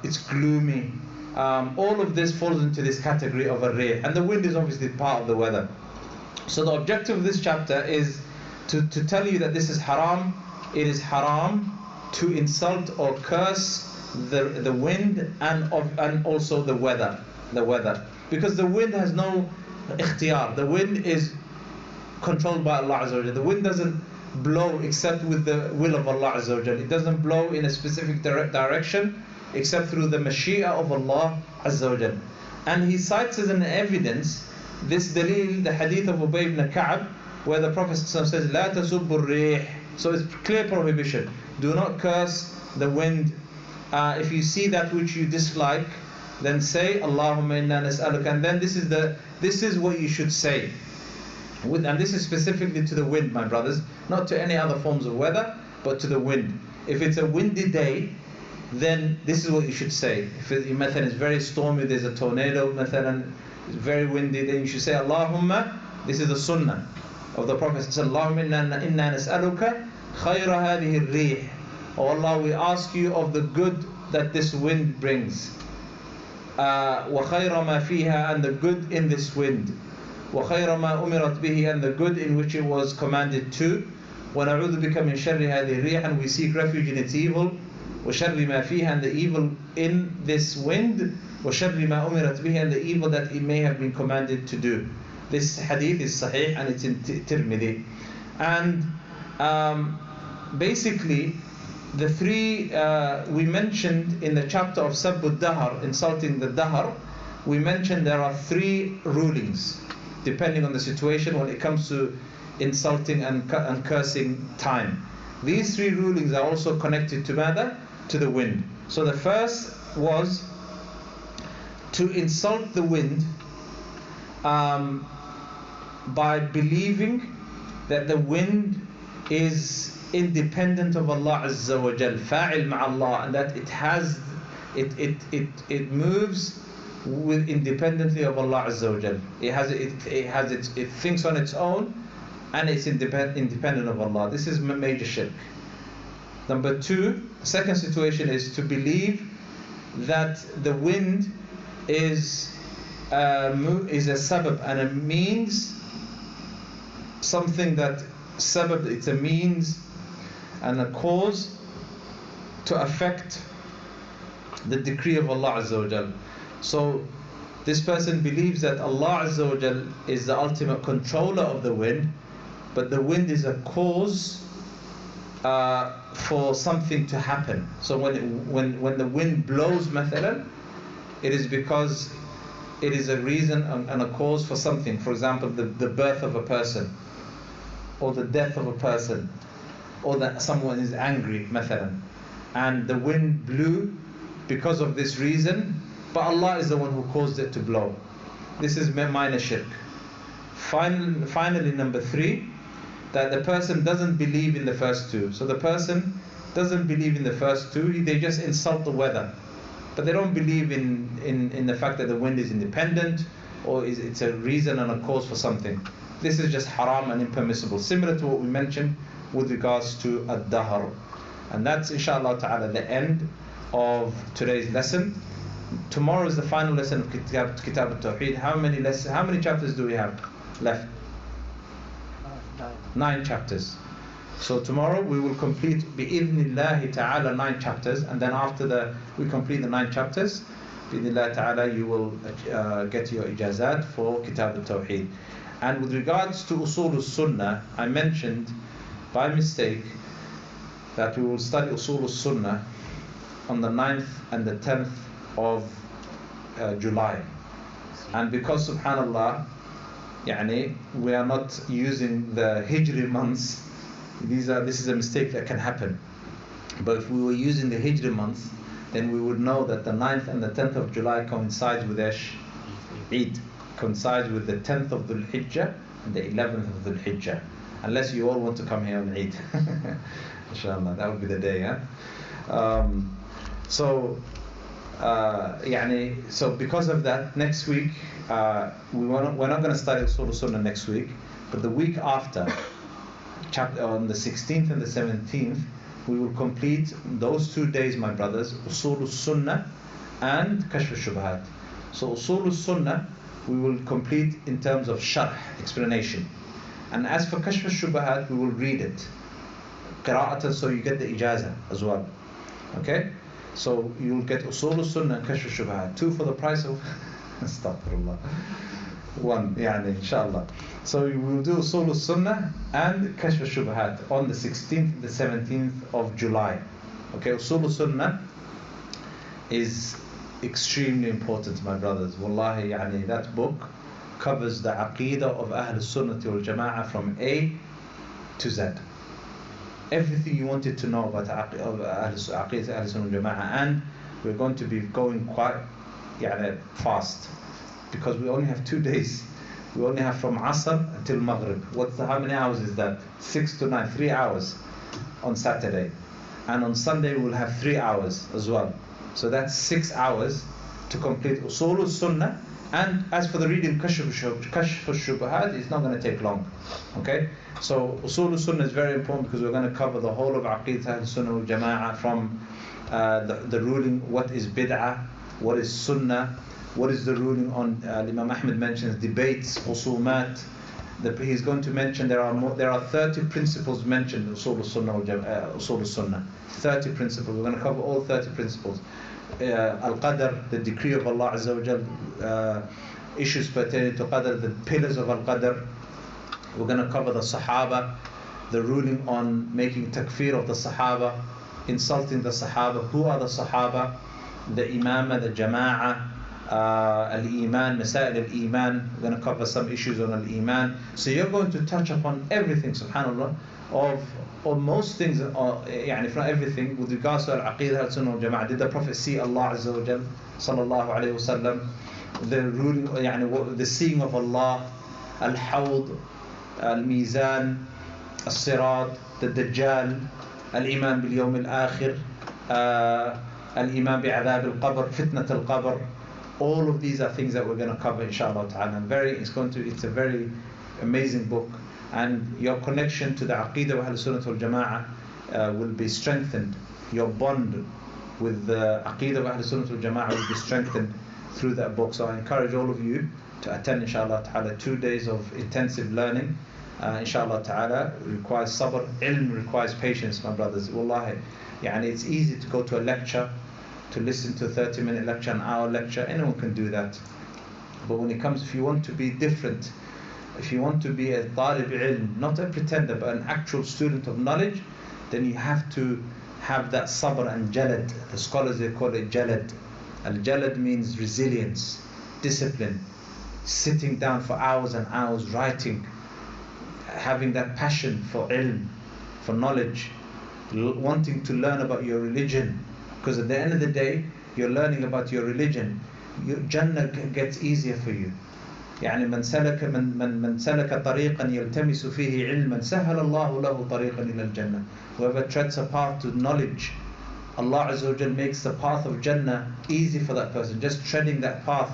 it's gloomy, All of this falls into this category of a rih, and the wind is obviously part of the weather. So the objective of this chapter is to tell you that this is haram. It is haram to insult or curse the wind and also the weather, because the wind has no ikhtiyar. The wind is controlled by Allah Azza wa Jal. The wind doesn't blow except with the will of Allah Azza wa Jal. It doesn't blow in a specific direction except through the mashia of Allah Azza wa Jal. And he cites as an evidence this dalil, the hadith of Ubay ibn Ka'b, where the Prophet says, "La tasubbu rih." So it's clear prohibition. Do not curse the wind. If you see that which you dislike, then say Allahumma inna nas'aluka, and then this is what you should say. And this is specifically to the wind, my brothers, not to any other forms of weather, but to the wind. If it's a windy day, then this is what you should say. If it's very stormy, there's a tornado, it's very windy, then you should say Allahumma. This is the sunnah of the Prophet. Allahumma inna nas'aluka khayra hadhihi ar-rih. Oh Allah, we ask you of the good that this wind brings. Wa khayra ma fiha, and the good in this wind. Wa khayra ma umirat bihi, and the good in which it was commanded to. Wa na'udhu bika min sharri hadhihi ar-rih, and we seek refuge in its evil. Wa sharri ma fiha, and the evil in this wind. Wa sharri ma umirat bihi, and the evil that it may have been commanded to do. This hadith is sahih and it's in Tirmidhi. And basically, the three we mentioned in the chapter of Sabbud Dahar, insulting the Dahar, we mentioned there are three rulings depending on the situation when it comes to insulting and cursing time. These three rulings are also connected to matter, to the wind. So the first was to insult the wind by believing that the wind is independent of Allah Azza wa Jal, fa'il ma'allah, and that it moves with independently of Allah Azza wa Jal. It thinks on its own, and it's independent of Allah. This is major shirk. Number two, second situation is to believe that the wind is a sabab and a means, something that sabab, it's a means and a cause to affect the decree of Allah Azza wa Jal. So this person believes that Allah Azza wa Jal is the ultimate controller of the wind, but the wind is a cause for something to happen. So when the wind blows, mathalan, it is because it is a reason and a cause for something. For example, the birth of a person, or the death of a person, or that someone is angry, mathalan, and the wind blew because of this reason, but Allah is the one who caused it to blow. This is minor shirk. Finally, number three, that the person doesn't believe in the first two. So the person doesn't believe in the first two, they just insult the weather, but they don't believe in the fact that the wind is independent, or it's a reason and a cause for something. This is just haram and impermissible, similar to what we mentioned with regards to ad-dahr. And that's inshallah ta'ala the end of today's lesson. Tomorrow is the final lesson of Kitab al-Tawheed. How many chapters do we have left? 9 chapters. So tomorrow we will complete bi'idhnillahi ta'ala 9 chapters, and then after we complete the 9 chapters, bi'idhnillahi ta'ala, you will get your ijazat for Kitab al-Tawheed. And with regards to Usul al-Sunnah, I mentioned by mistake that we will study Usul al-Sunnah on the 9th and the 10th of July. And because subhanallah, we are not using the Hijri months, this is a mistake that can happen. But if we were using the Hijri months, then we would know that the 9th and the 10th of July coincides with Eid, coincides with the 10th of Dhul Hijjah and the 11th of Dhul Hijjah. Unless you all want to come here on Eid. Inshallah, that would be the day. So because of that, next week we're not going to study Usul al-Sunnah next week, but the week after, on the 16th and the 17th, we will complete those 2 days, my brothers, Usul al-Sunnah and Kashf al-Shubhat. So Usul al-Sunnah we will complete in terms of sharh, explanation. And as for Kashf al-Shubhat, we will read it qira'atan, so you get the ijazah as well. Okay? So you will get Usul al-Sunnah and Kashf al-Shubhat, 2 for the price of astaghfirullah, 1, yani inshallah. So we will do Usul al-Sunnah and Kashf al-Shubhat on the 16th, the 17th of July. Okay, Usul al-Sunnah is extremely important, my brothers. Wallahi, yani that book covers the Aqidah of Ahl Sunnah wal Jama'ah from A to Z. Everything you wanted to know about Aqidah Ahl Sunnah wal Jama'ah, and we're going to be going quite fast because we only have 2 days. We only have from Asr until Maghrib. How many hours is that? 6 to 9, 3 hours on Saturday. And on Sunday we'll have 3 hours as well. So that's 6 hours to complete Usul al-Sunnah. And as for the reading Kashf al-Shubhat, it's not going to take long. Okay? So Usul al-Sunnah is very important because we're going to cover the whole of Aqidah al-Sunnah wal-Jama'ah, from the ruling, what is bid'ah, what is sunnah, what is the ruling on, Imam Ahmed mentions debates, khusumat. He's going to mention there are 30 principles mentioned in Usul al-Sunnah, 30 principles. We're going to cover all 30 principles. Al-Qadr, the decree of Allah Azza wa Jal, issues pertaining to Qadr, the pillars of Al-Qadr. We're going to cover the Sahaba, the ruling on making takfir of the Sahaba, insulting the Sahaba. Who are the Sahaba? The Imamah, the Jama'ah, Al-Iman, Masail Al-Iman. We're going to cover some issues on Al-Iman. So you're going to touch upon everything, subhanAllah, of most things, from everything with regards to Al-Aqidah Al-Sunnah Al-Jama'ah. Did the Prophet see Allah Azza wa Jal, sallallahu alayhi wa sallam? The ruling, the seeing of Allah, Al-Hawd, Al-Mizan, Al-Sirat, the Dajjal, Al-Iman bil-Yawm al-Akhir, Al-Iman bi-Adhab al-Qabr, Fitnat al-Qabr. All of these are things that we're going to cover, inshallah ta'ala. It's a very amazing book, and your connection to the Aqidah of Ahl Sunnah wal Jama'ah will be strengthened. Your bond with the Aqidah of Ahl Sunnah wal Jama'ah will be strengthened through that book. So I encourage all of you to attend, inshallah ta'ala, 2 days of intensive learning. Inshallah ta'ala, requires sabr. Ilm requires patience, my brothers. Wallahi, it's easy to go to a lecture, to listen to a 30-minute lecture, an hour lecture. Anyone can do that. But when it comes, if you want to be different, if you want to be a talib ilm, not a pretender, but an actual student of knowledge, then you have to have that sabr and jalad. The scholars, they call it jalad. Al-jalad means resilience, discipline, sitting down for hours and hours, writing, having that passion for ilm, for knowledge, wanting to learn about your religion. Because at the end of the day, you're learning about your religion. Your Jannah gets easier for you. من سلك طريقا يلتمس فيه علما سهل الله له طريقا إلى الجنة. Whoever treads a path to knowledge, Allah Azza wa Jal makes the path of Jannah easy for that person, just treading that path.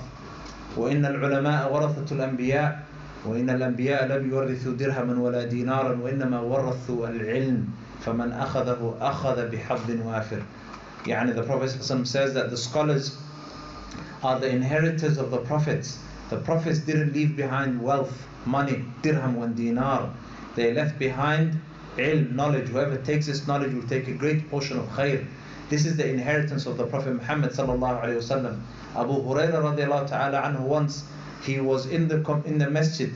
وإن العلماء ورثة الأنبياء وإن الأنبياء لم يورثوا درهما ولا دينارا وإنما ورثوا العلم فمن أخذه أخذ بحظ وافر. The Prophet says that the scholars are the inheritors of the prophets. The prophets didn't leave behind wealth, money, dirham and dinar. They left behind ilm, knowledge. Whoever takes this knowledge will take a great portion of khair. This is the inheritance of the Prophet Muhammad sallallahu alaihi wasallam. Abu Hurairah radiallahu ta'ala anhu, once he was in the masjid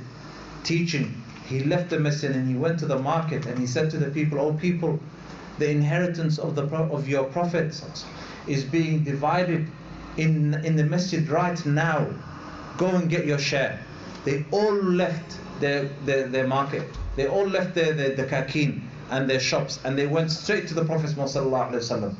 teaching. He left the masjid and he went to the market and he said to the people, "Oh people, the inheritance of your Prophet is being divided in the masjid right now. Go and get your share." They all left their market. They all left the kakin and their shops, and they went straight to the Prophet sallallahu alaihi wasallam.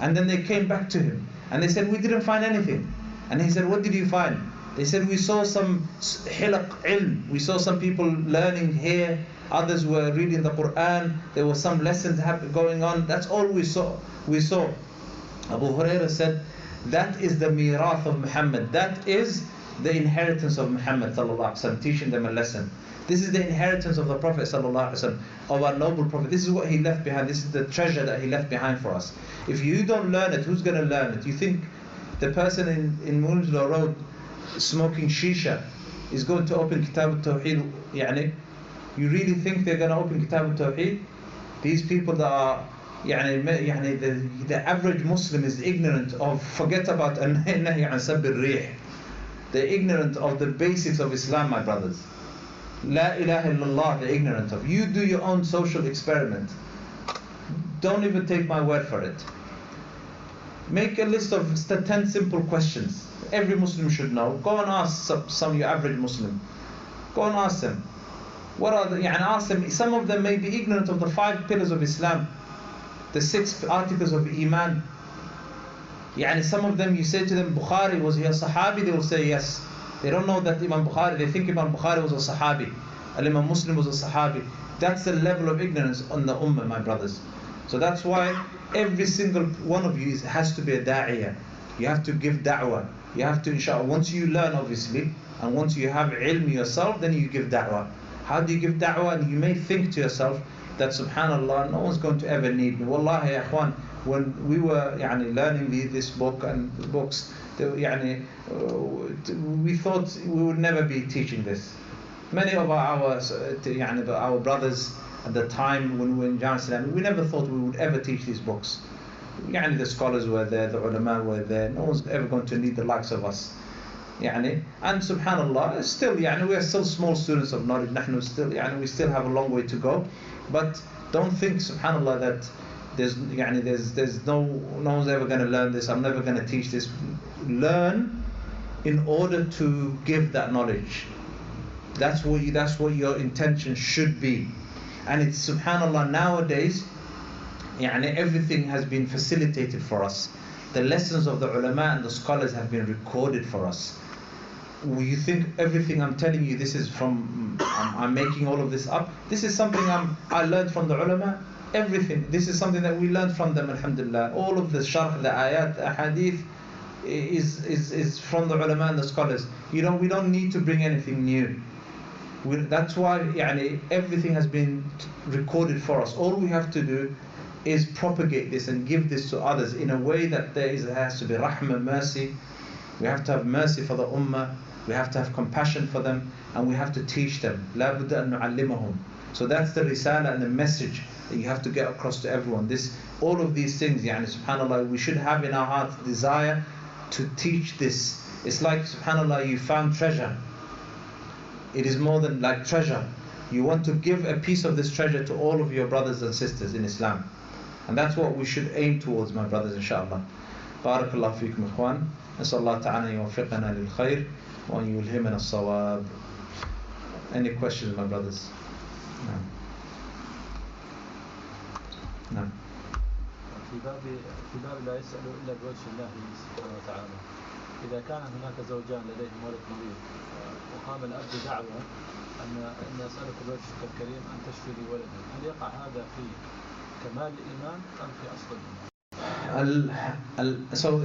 And then they came back to him and they said, "We didn't find anything." And he said, "What did you find?" They said, "We saw some hilaq ilm. We saw some people learning here. Others were reading the Quran. There were some lessons going on. That's all we saw." Abu Hurairah said, that is the mirath of Muhammad. That is the inheritance of Muhammad sallallahu alaihi wasallam, teaching them a lesson. This is the inheritance of the Prophet sallallahu alaihi wasallam, of our noble Prophet. This is what he left behind. This is the treasure that he left behind for us. If you don't learn it, who's going to learn it? You think the person in Moonslow Road smoking shisha is going to open Kitab al-Tawheed? يعني, you really think they're going to open Kitab al-Tawheed? These people that are the average Muslim is ignorant of, forget about النهي عن سب الريح. They're ignorant of the basics of Islam, my brothers. La ilaha illallah, they're ignorant of. You do your own social experiment. Don't even take my word for it. Make a list of 10 simple questions every Muslim should know. Go and ask some your average Muslim. Go and ask them. What are the, ask them. Some of them may be ignorant of the 5 pillars of Islam, the 6 articles of Iman. Some of them, you say to them, Bukhari, was he a Sahabi? They will say yes. They don't know that Imam Bukhari, they think Imam Bukhari was a Sahabi. Imam Muslim was a Sahabi. That's the level of ignorance on the Ummah, my brothers. So that's why every single one of you has to be a da'iyah. You have to give da'wah. You have to, inshallah, once you learn, obviously, and once you have ilm yourself, then you give da'wah. How do you give da'wah? And you may think to yourself that, subhanallah, no one's going to ever need me. Wallahi, ya ikhwan, when we were learning this book and the books, we thought we would never be teaching this. Many of our brothers at the time when we were in Jamia Islamia, we never thought we would ever teach these books. The scholars were there, the ulama were there, no one's ever going to need the likes of us. And subhanallah, still, we are still small students of knowledge. We still have a long way to go. But don't think, subhanallah, that there's no one's ever going to learn this, I'm never going to teach this. Learn in order to give that knowledge. That's what your intention should be. And it's, subhanallah, nowadays, everything has been facilitated for us. The lessons of the ulama and the scholars have been recorded for us. You think everything I'm telling you, this is from, I'm making all of this up? This is something I learned from the ulama. Everything. This is something that we learned from them, alhamdulillah. All of the sharh, the ayat, the hadith is from the ulama and the scholars. We don't need to bring anything new. That's why everything has been recorded for us. All we have to do is propagate this and give this to others in a way that there has to be rahmah, mercy. We have to have mercy for the ummah. We have to have compassion for them, and we have to teach them. لَا بُدَّ أَن نُعَلِّمَهُم. So that's the risala and the message that you have to get across to everyone. All of these things, subhanallah, we should have in our hearts desire to teach this. It's like, subhanallah, you found treasure. It is more than like treasure. You want to give a piece of this treasure to all of your brothers and sisters in Islam. And that's what we should aim towards, my brothers, inshallah. Barakallahu feekum, ikhwan. نسأل الله تعالى أن يوفقنا للخير وأن يلهمنا الصواب. Any questions, my brothers? No. في باب لا يسأل إلا بوجه الله سبحانه وتعالى. إذا كان هناك زوجان لديهم ولد مريض وقام الأب بدعوة أن أسألك بوجهك الكريم أن تشفي لي ولدا، هل يقع هذا في كمال الإيمان أم في أصل الإيمان؟ So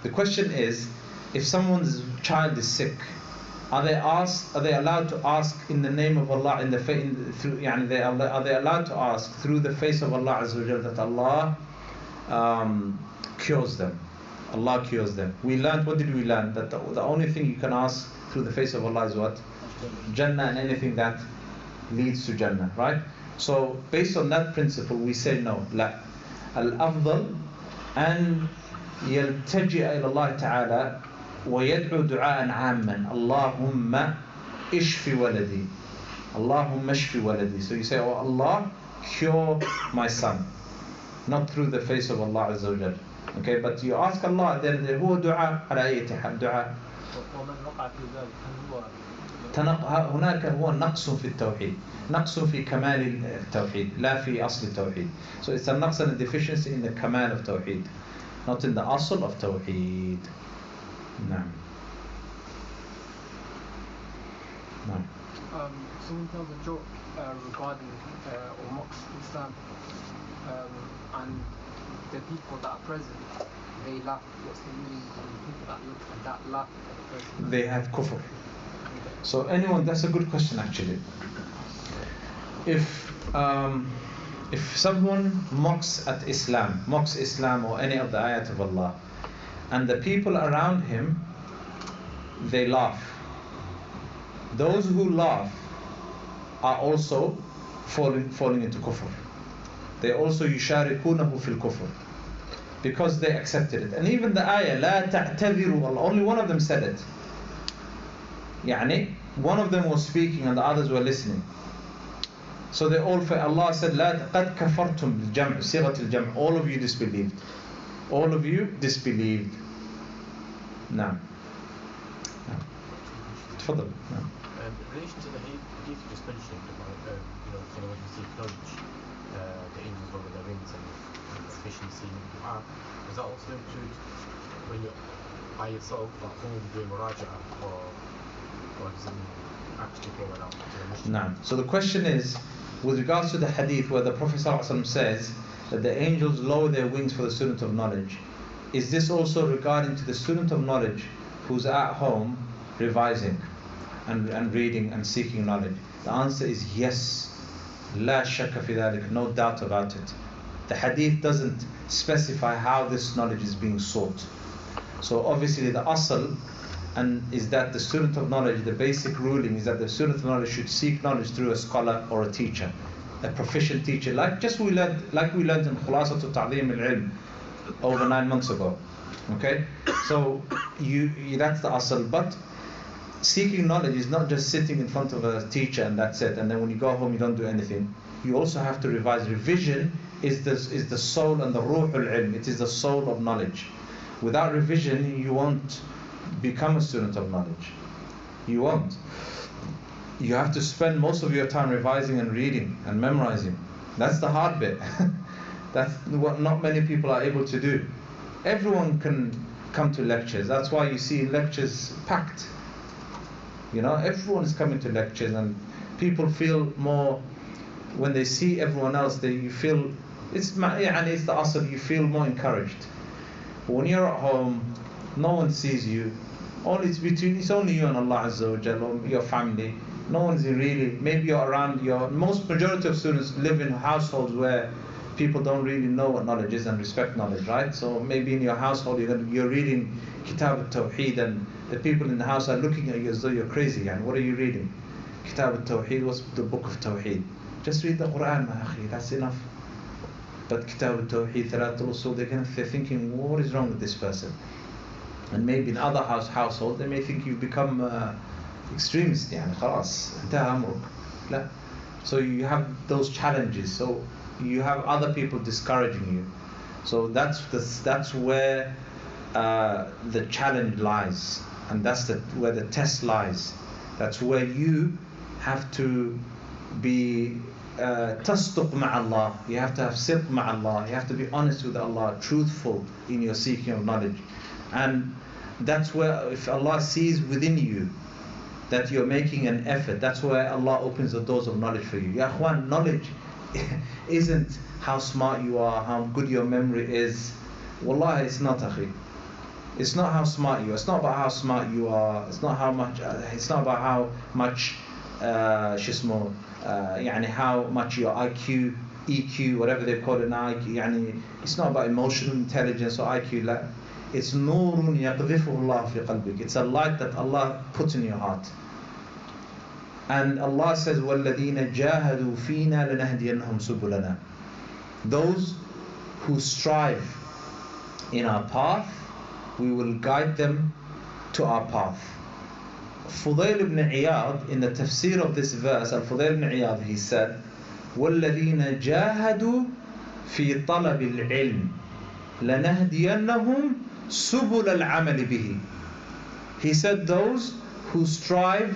the question is, if someone's child is sick, are they allowed to ask in the name of Allah, are they allowed to ask through the face of Allah Azza wa Jalla that Allah cures them? Allah cures them. What did we learn? That the only thing you can ask through the face of Allah is what? Jannah, and anything that leads to Jannah, right? So based on that principle, we say no. La. Al-afdal an yaltaji'a ila Allah ta'ala wa yad'u du'a'an 'amman. Allahumma ishfi waladi. Allahumma ishfi waladi. So you say, oh Allah, cure my son. Not through the face of Allah Azza wa Jalla. Okay, but you ask Allah, then هو دعاء على أي حال دعاء. ومن وقع في ذلك هل هو هناك هو نقص في التوحيد، نقص في كمال التوحيد لا في أصل التوحيد. So it's a نقص and a deficiency in the كمال of توحيد, not in the أصل of توحيد. نعم. نعم. Someone tells a joke regarding or mocks Islam, and the people that are present, they laugh. What's the meaning of the people that look and that laugh at the person? They have kufr. So that's a good question actually. If someone mocks Islam or any of the ayat of Allah, and the people around him, they laugh. Those who laugh are also falling into kufr. They also يشاركونه في الكفر, because they accepted it. And even the ayah لا تعتذروا, only one of them said it. يعني one of them was speaking and the others were listening. So they all, Allah said لا قد كفرتم بالجمع, صيغة الجمع, all of you disbelieved. All of you disbelieved. نعم. تفضل. نعم. In relation to the hadith you just mentioned about when you seek knowledge, the angels over their wings and efficiency in dua, does that also include when you're by yourself at home doing muraja'ah, or does it mean actually going out to a mission? Nah. So the question is, with regards to the hadith where the Prophet ﷺ says that the angels lower their wings for the student of knowledge, is this also regarding to the student of knowledge who's at home revising and reading and seeking knowledge? The answer is yes. لا شك في ذلك, no doubt about it. The hadith doesn't specify how this knowledge is being sought. So obviously the asl is that the student of knowledge, the basic ruling is that the student of knowledge should seek knowledge through a scholar or a teacher, a proficient teacher, like we learned in Khulasatul Ta'zeem al-Ilm over 9 months ago. Okay, so that's the asl. But seeking knowledge is not just sitting in front of a teacher and that's it, and then when you go home you don't do anything. You also have to revise. Revision is the soul and the ruhul ilm. It is the soul of knowledge. Without revision you won't become a student of knowledge. You won't. You have to spend most of your time revising and reading and memorizing. That's the hard bit. That's what not many people are able to do. Everyone can come to lectures. That's why you see lectures packed. Everyone is coming to lectures, and people feel more when they see everyone else. You feel it's the asl. You feel more encouraged. But when you're at home, no one sees you. It's only you and Allah Azza wa Jalla, or your family. No one's really. Maybe you're around. Most majority of students live in households where people don't really know what knowledge is and respect knowledge, right? So maybe in your household you're reading Kitab al-Tawheed, and the people in the house are looking at you as though you're crazy. And what are you reading? Kitab al-Tawheed, what's the book of Tawheed? Just read the Quran, ma akhi, that's enough. But Kitab al-Tawheed, Thalat al-Usul, they're thinking, what is wrong with this person? And maybe in other households, they may think you've become extremist, خلاص, انتهى أمرك. لا. So you have those challenges. So you have other people discouraging you. So that's where the challenge lies, and that's where the test lies. That's where you have to be tasduq ma'allah. You have to have sidq ma'allah. You have to be honest with Allah, truthful in your seeking of knowledge. And that's where, if Allah sees within you that you're making an effort, that's where Allah opens the doors of knowledge for you. Ya akhwan, knowledge isn't how smart you are, how good your memory is. Wallahi, it's not, akhi. It's not how smart you are. It's not about how smart you are. It's not how much. It's not about how much. How much your IQ, EQ, whatever they call it now. It's not about emotional intelligence or IQ. لا. It's نور يقذفه الله في قلبك. It's a light that Allah puts in your heart. And Allah says, وَالَّذِينَ جَاهَدُوا فِينَا لَنَهْدِيَنَّهُمْ سُبُلَنَا. Those who strive in our path, we will guide them to our path. Fudayl ibn Iyad, in the tafsir of this verse, Al-Fudayl ibn Iyad, he said, وَالَّذِينَ جَاهَدُوا فِي طَلَبِ الْعِلْمِ لَنَهْدِيَنَّهُمْ سُبُلَ الْعَمَلِ بِهِ. He said, those who strive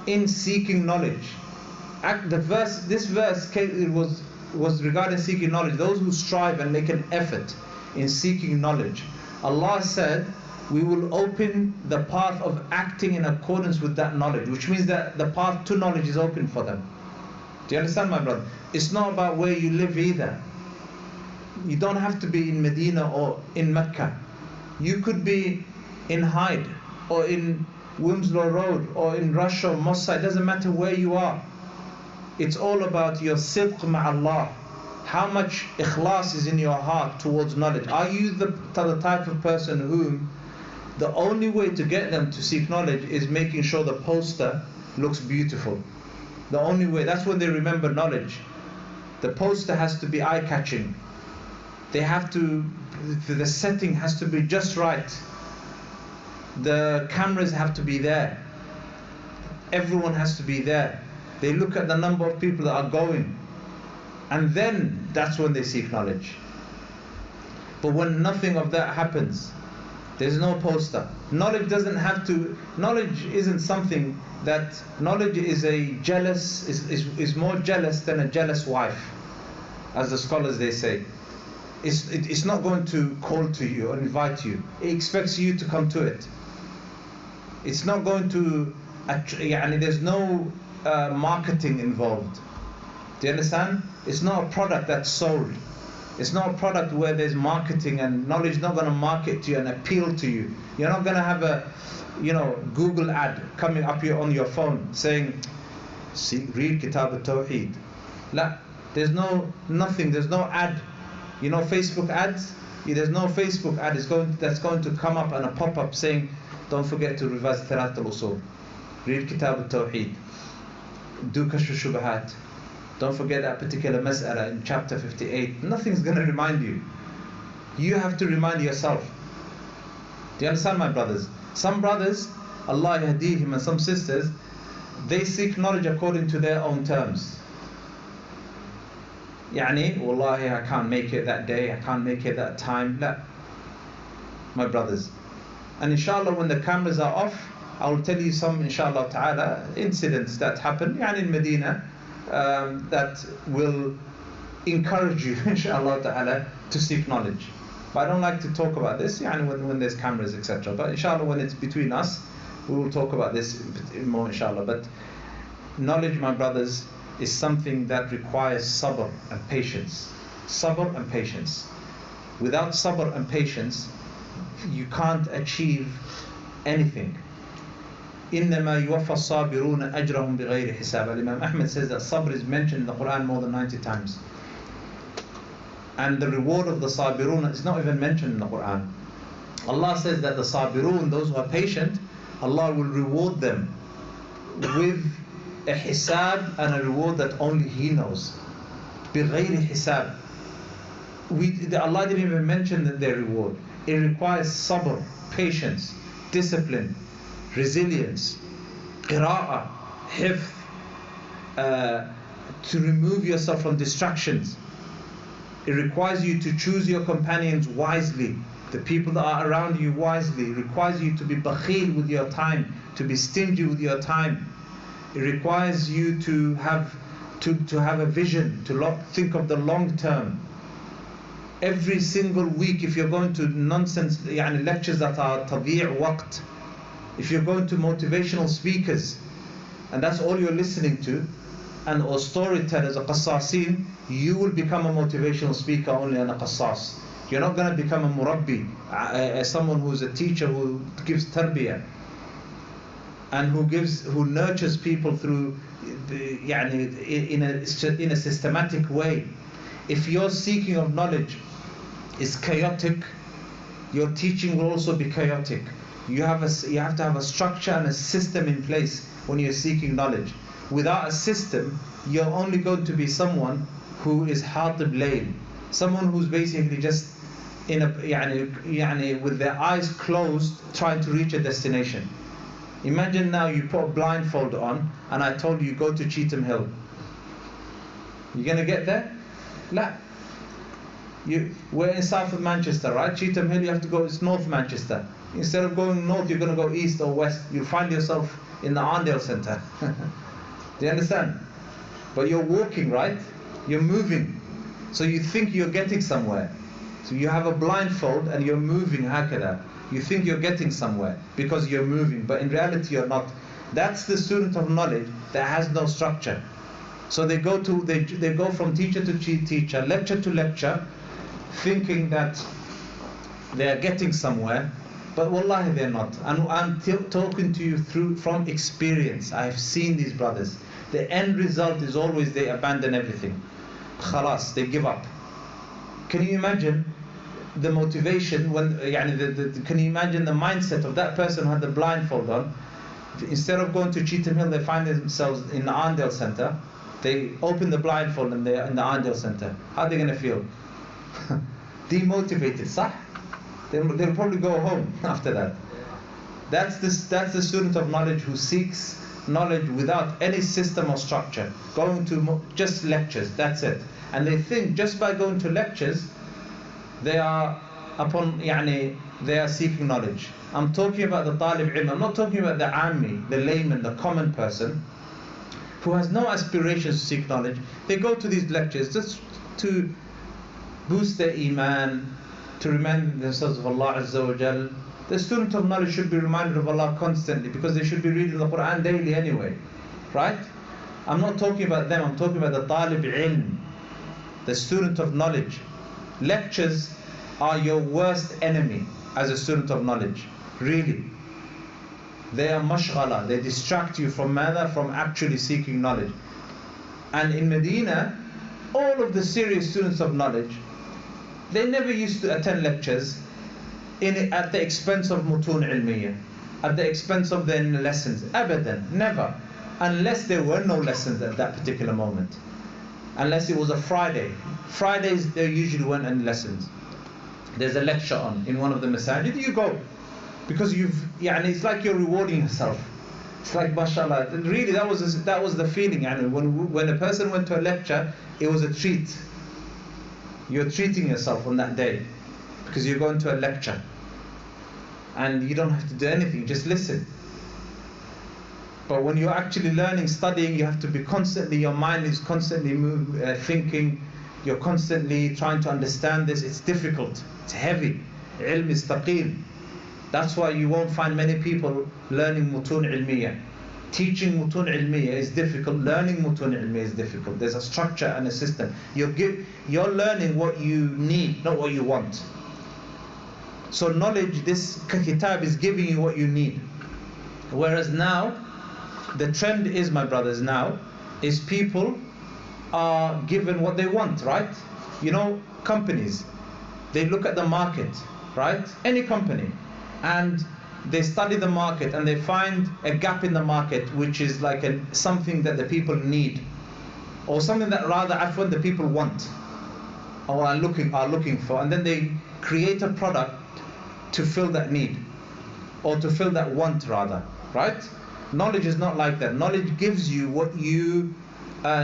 in seeking knowledge. This verse was regarding seeking knowledge. Those who strive and make an effort in seeking knowledge. Allah said, we will open the path of acting in accordance with that knowledge, which means that the path to knowledge is open for them. Do you understand, my brother? It's not about where you live either. You don't have to be in Medina or in Mecca. You could be in Hyde or in Wilmslow Road or in Russia or Mossa. It doesn't matter where you are. It's all about your sidq ma'allah. How much ikhlas is in your heart towards knowledge? Are you the type of person whom the only way to get them to seek knowledge is making sure the poster looks beautiful? The only way, that's when they remember knowledge. The poster has to be eye-catching. They have to, the setting has to be just right. The cameras have to be there. Everyone has to be there. They look at the number of people that are going. And then that's when they seek knowledge. But when nothing of that happens, there's no poster. Knowledge doesn't have to, knowledge isn't something that, knowledge is a jealous, is more jealous than a jealous wife, as the scholars they say. It's not going to call to you or invite you. It expects you to come to it. It's not going to, there's no marketing involved. Do you understand? It's not a product that's sold. It's not a product where there's marketing, and knowledge is not going to market to you and appeal to you. You're not going to have a, Google ad coming up here on your phone saying, read Kitab al-Tawheed. La, there's nothing, there's no ad. Facebook ads? There's no Facebook ad that's going to come up and a pop-up saying, don't forget to revise Thalat al-Usul. Read Kitab al-Tawheed. Do Kashf al-Shubahat. Don't forget that particular mas'ala in chapter 58. Nothing's going to remind you. You have to remind yourself. Do you understand, my brothers? Some brothers, Allah yahdihim, and some sisters, they seek knowledge according to their own terms. Wallahi, I can't make it that day, I can't make it that time. La, my brothers. And inshallah, when the cameras are off, I will tell you some, inshallah ta'ala, incidents that happened in Medina, that will encourage you, inshallah ta'ala, to seek knowledge. But I don't like to talk about this when there's cameras, etc. But inshallah, when it's between us, we will talk about this more, inshallah. But knowledge, my brothers, is something that requires sabr and patience. Sabr and patience. Without sabr and patience, you can't achieve anything. إِنَّمَا يُوَفَّى الصَّابِرُونَ أَجْرَهُمْ بِغَيْرِ حِسَابٍ. Imam Ahmed says that sabr is mentioned in the Quran more than 90 times. And the reward of the sabirun is not even mentioned in the Quran. Allah says that the sabirun, those who are patient, Allah will reward them with a hisab and a reward that only He knows. بِغَيْرِ حِسَابٍ. Allah didn't even mention their reward. It requires sabr, patience, discipline, resilience, qira'ah, hifth, to remove yourself from distractions. It requires you to choose your companions wisely, the people that are around you wisely. It requires you to be bakhil with your time, to be stingy with your time. It requires you to have a vision, to think of the long term. Every single week, if you're going to nonsense lectures that are tadhi' waqt, if you're going to motivational speakers and that's all you're listening to, or storytellers or qassasin, you will become a motivational speaker only and a qassas. You're not going to become a murabbi, someone who's a teacher who gives tarbiyah and who nurtures people through in a systematic way. If your seeking of knowledge is chaotic, your teaching will also be chaotic. You have to have a structure and a system in place when you're seeking knowledge. Without a system, you're only going to be someone who is hatib layl, someone who's basically just with their eyes closed trying to reach a destination. Imagine now you put a blindfold on and I told you go to Cheetham Hill. You're going to get there? La. We're in south of Manchester, right? Cheetham Hill, you have to go, it's north Manchester. Instead of going north, you're going to go east or west. You'll find yourself in the Arndale Centre. Do you understand? But you're walking, right? You're moving. So you think you're getting somewhere. So you have a blindfold and you're moving hakada. You think you're getting somewhere because you're moving, but in reality you're not. That's the student of knowledge that has no structure. So they go from teacher to teacher, lecture to lecture, thinking that they are getting somewhere, but wallahi they're not. And I'm talking to you from experience. I have seen these brothers. The end result is always they abandon everything. Khalas, they give up. Can you imagine the motivation when, can you imagine the mindset of that person who had the blindfold on? Instead of going to Cheetham Hill, they find themselves in the Arndale Centre. They open the blindfold and they're in the Arndale Centre. How are they going to feel? Demotivated, sah? They'll probably go home after that. That's the student of knowledge who seeks knowledge without any system or structure, going to just lectures, that's it. And they think just by going to lectures they are seeking knowledge. I'm talking about the talib ilm. I'm not talking about the ammi, the layman, the common person who has no aspirations to seek knowledge. They go to these lectures just to boost their iman, to remind themselves of Allah Azza wa Jal. The student of knowledge should be reminded of Allah constantly, because they should be reading the Quran daily anyway, right? I'm not talking about them, I'm talking about the talib ilm, the student of knowledge. Lectures are your worst enemy as a student of knowledge, really. They are mashghala, they distract you from actually seeking knowledge. And in Medina, all of the serious students of knowledge, they never used to attend lectures at the expense of mutun ilmiya, at the expense of their lessons. Abadan, never. Unless there were no lessons at that particular moment. Unless it was a Friday. Fridays there usually weren't any lessons. There's a lecture on in one of the masajid, you go. Because it's like you're rewarding yourself. It's like, mashallah, really that was the feeling. When a person went to a lecture, it was a treat. You're treating yourself on that day, because you're going to a lecture. And you don't have to do anything, just listen. But when you're actually learning, studying, you have to be constantly, your mind is constantly thinking, you're constantly trying to understand this. It's difficult, it's heavy. Ilm is thaqeel. That's why you won't find many people learning mutun ilmiya. Teaching mutun ilmiya is difficult, learning mutun ilmiya is difficult. There's a structure and a system. You're learning what you need, not what you want. So knowledge, this kitab is giving you what you need. Whereas now, the trend is, my brothers, now, is people are given what they want, right? Companies, they look at the market, right? Any company. And they study the market and they find a gap in the market, which is like something that the people need, or something that rather the people want or are looking for, and then they create a product to fill that need, or to fill that want rather, right? Knowledge is not like that. Knowledge gives you what you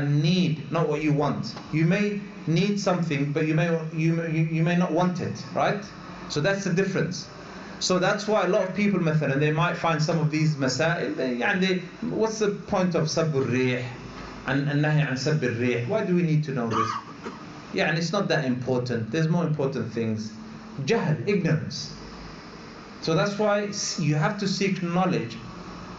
need, not what you want. You may need something, but you may not want it, right? So that's the difference. So that's why a lot of people, and they might find some of these masail, what's the point of sabbur rih and nahi an sabbur rih? Why do we need to know this? And it's not that important. There's more important things. Jahl, ignorance. So that's why you have to seek knowledge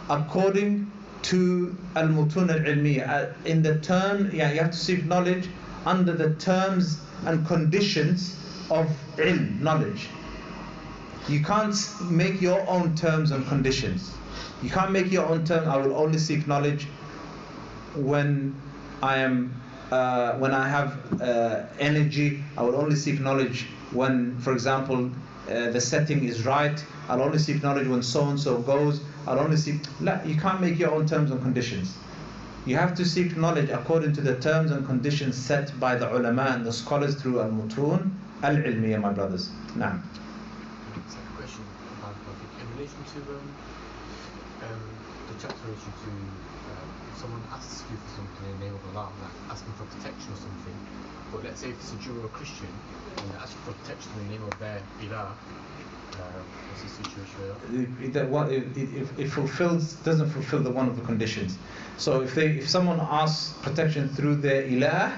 according to al-mutun al-ilmiya. In the term, you have to seek knowledge under the terms and conditions of ilm, knowledge. You can't make your own terms and conditions. You can't make your own terms. I will only seek knowledge when I have energy. I will only seek knowledge when, for example, the setting is right. I'll only seek knowledge when so and so goes. I'll only seek. You can't make your own terms and conditions. You have to seek knowledge according to the terms and conditions set by the ulama and the scholars through al-mutun al-ilmiya, my brothers. Naam. Second question about in relation to the chapter in relation to if someone asks you for something in the name of Allah, like asking for protection or something, but let's say if it's a Jew or a Christian and they're asking for protection in the name of their ilah, what's the situation? It doesn't fulfill the one of the conditions. So if someone asks protection through their ilah,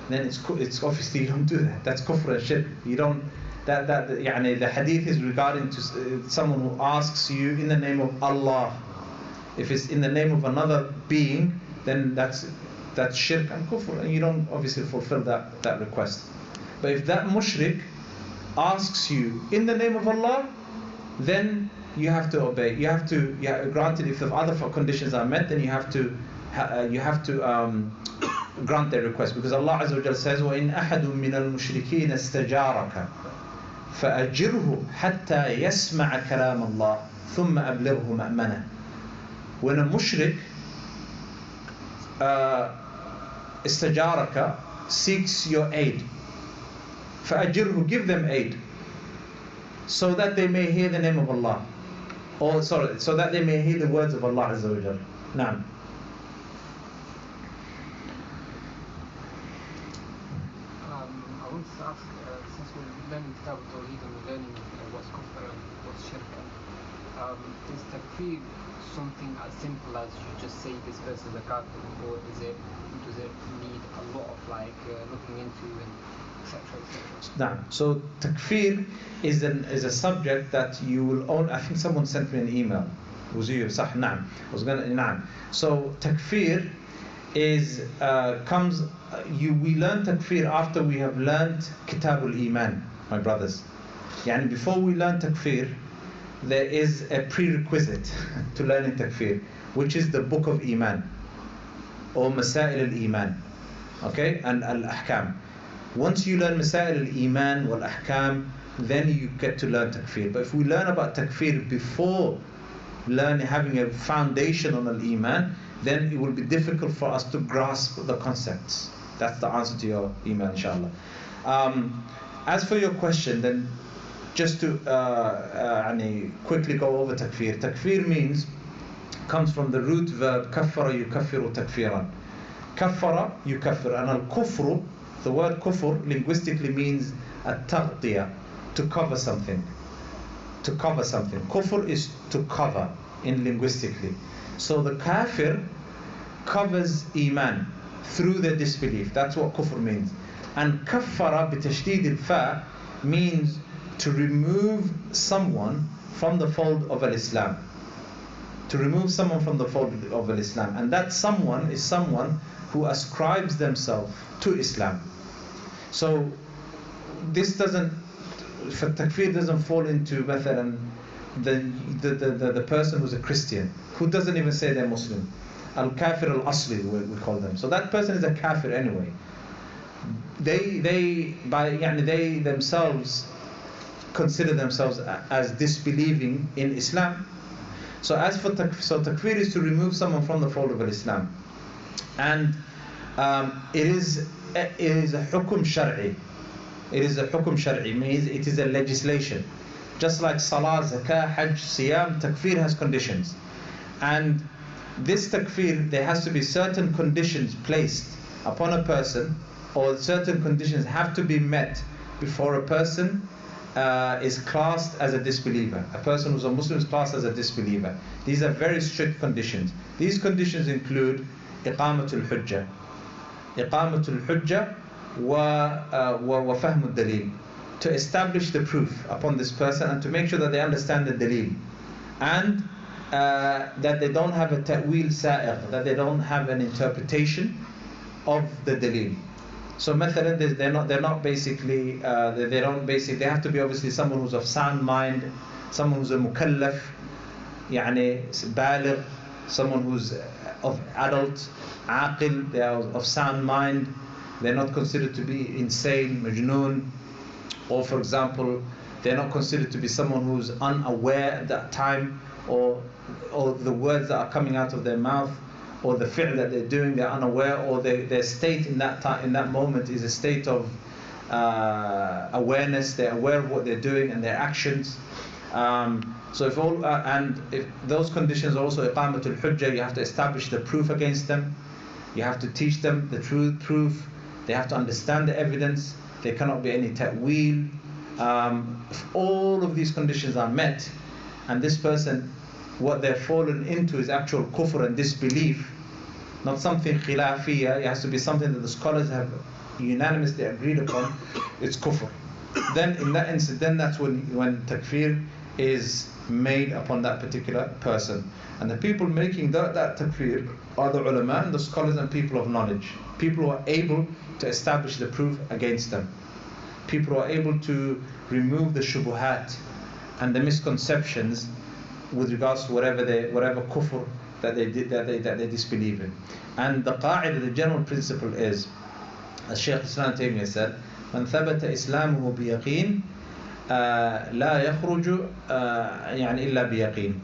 then it's obviously you don't do that. That's kufr and shirk. You don't. The hadith is regarding to someone who asks you in the name of Allah. If it's in the name of another being, then that's shirk and kufr, and you don't obviously fulfill that request. But if that mushrik asks you in the name of Allah, then you have to obey. You have to. Granted, if the other conditions are met, then you have to grant their request, because Allah Azza wa Jalla says, وَإِنْ أَحَدٌ مِّنَ الْمُشْرِكِينَ اسْتَجَارَكَ فَأَجِرْهُ حَتَّى يَسْمَعَ كَلَامَ اللَّهِ ثُمَّ أَبْلِغْهُ مَأْمَنَهُ. When a mushrik istajaraka, seeks your aid, فَأَجِرْهُ, give them aid, so that they may hear the name of Allah, or so that they may hear the words of Allah Azza wa Jalla. Naam. I wanted to ask, since we're learning Kitab al-Tawheed and we're learning what's kufr and what's shirk, is takfir something as simple as you just say this person is a kafir, or does it need a lot of looking into and etc. Nah. So takfir is a subject that you will own. I think someone sent me an email. صح نعم. I was gonna نعم. So takfir is we learn takfir after we have learned Kitab al-Iman, my brothers. Yani before we learn takfir, there is a prerequisite to learning takfir, which is the book of Iman, or Masail al-Iman, okay, and al-Ahkam. Once you learn Masail al-Iman wal-Ahkam, then you get to learn takfir. But if we learn about takfir before having a foundation on al-Iman, then it will be difficult for us to grasp the concepts. That's the answer to your email, inshallah. As for your question, then just to quickly go over takfir. Takfir comes from the root verb kaffara yukaffiru takfiran. Kaffara yukaffir, and al-kufru, the word kufr linguistically means at-taghtiya, to cover something. To cover something. Kufr is to cover in linguistically. So the kafir covers iman through their disbelief. That's what kufr means. And kaffara bitashdid al-fa means to remove someone from the fold of al-Islam. To remove someone from the fold of al-Islam. And that someone is someone who ascribes themselves to Islam. So this takfir doesn't fall into the person who's a Christian, who doesn't even say they're Muslim. Al-Kafir al-Asli, we call them. So that person is a kafir anyway. They themselves consider themselves as disbelieving in Islam. So takfir is to remove someone from the fold of Islam, and it is a hukum shar'i. It is a hukum shar'i, means it is a legislation. Just like salah, zakah, hajj, siyam, takfir has conditions. And this takfir, there has to be certain conditions placed upon a person, or certain conditions have to be met before a person is classed as a disbeliever. A person who's a Muslim is classed as a disbeliever. These are very strict conditions. These conditions include iqamatul hujjah. Iqamatul hujjah wa fahmud dalil. To establish the proof upon this person and to make sure that they understand the dalil. And that they don't have a ta'wil sa'iq, that they don't have an interpretation of the dalil. So mathalan, they have to be obviously someone who's of sound mind, someone who's a mukallaf, yani baligh, someone who's of adult, aqil, they are of sound mind, they're not considered to be insane, majnoon, or for example, they're not considered to be someone who's unaware at that time, or the words that are coming out of their mouth, or the fi'l that they're doing, they're unaware, or their state in that time, in that moment, is a state of awareness. They're aware of what they're doing and their actions. So if those conditions are also iqamatul hujjah, you have to establish the proof against them. You have to teach them the proof. They have to understand the evidence. There cannot be any ta'wil. If all of these conditions are met, and this person, what they're fallen into is actual kufr and disbelief, not something khilafiyah, it has to be something that the scholars have unanimously agreed upon, it's kufr. Then in that instance, then that's when takfir is made upon that particular person. And the people making that takfir are the ulama and the scholars and people of knowledge. People who are able to establish the proof against them. People who are able to remove the shubuhat and the misconceptions with regards to whatever kufr that they disbelieve in. And the qa'idah, the general principle is, as Shaykh Islam Taymiyyah said, من ثبت إسلامه بيقين لا يخرج يعني إلا بيقين.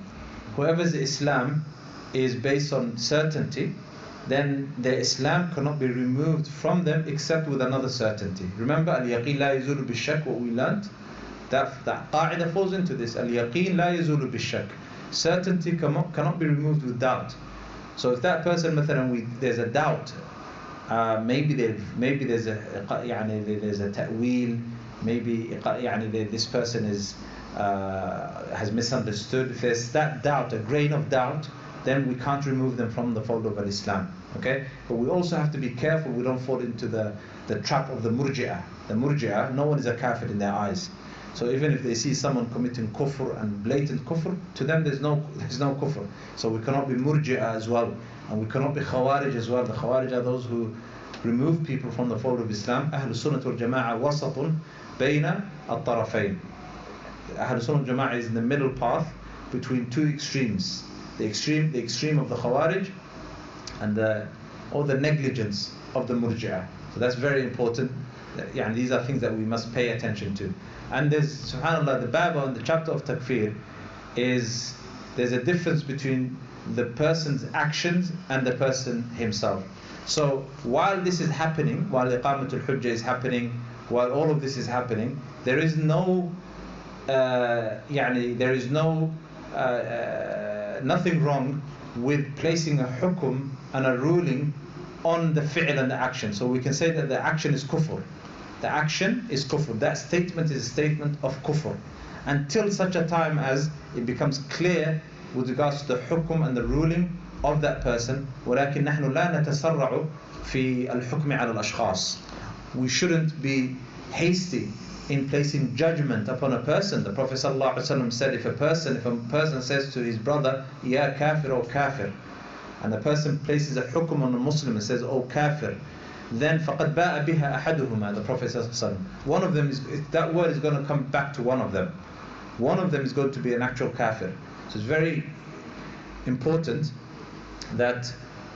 Whoever's Islam is based on certainty, then their Islam cannot be removed from them except with another certainty. Remember, al-yaqeen la yazulu bil-shak, what we learned? That qa'idah falls into this. Al-yaqeen la yazulu bil-shak. Certainty cannot be removed with doubt. So if that person, there's a doubt, maybe there's a ta'weel, maybe this person has misunderstood. If there's that doubt, a grain of doubt, then we can't remove them from the fold of Islam. Okay? But we also have to be careful we don't fall into the trap of the murji'ah. The murji'ah, no one is a kafir in their eyes. So even if they see someone committing kufr and blatant kufr, to them there's no kufr. So we cannot be murji'ah as well, and we cannot be khawarij as well. The khawarij are those who remove people from the fold of Islam. Ahlul Sunnah wal Jama'ah wasatun bayna al-tarafayn. Ahlul Sunnah wal Jama'ah is in the middle path between two extremes. The extreme of the khawarij and or the negligence of the murji'ah. So that's very important. These are things that we must pay attention to. And there's, subhanAllah, the bab on the chapter of takfir is, there's a difference between the person's actions and the person himself. So while this is happening, while iqamatul hujjah is happening, while all of this is happening, there is no nothing wrong with placing a hukum and a ruling on the fi'l and the action. So we can say that the action is kufr. The action is kufr. That statement is a statement of kufr. Until such a time as it becomes clear with regards to the hukum and the ruling of that person. ولكن نحن لا نتسرع في الحكم على الأشخاص. We shouldn't be hasty in placing judgment upon a person. The Prophet ﷺ said, if a person says to his brother, Ya kafir or kafir, and the person places a hukum on a Muslim and says, oh kafir, then فَقَدْ بَاءَ بِهَا أَحَدُهُمَا, the Prophet ﷺ, one of them that word is going to come back to one of them. One of them is going to be an actual kafir. So it's very important that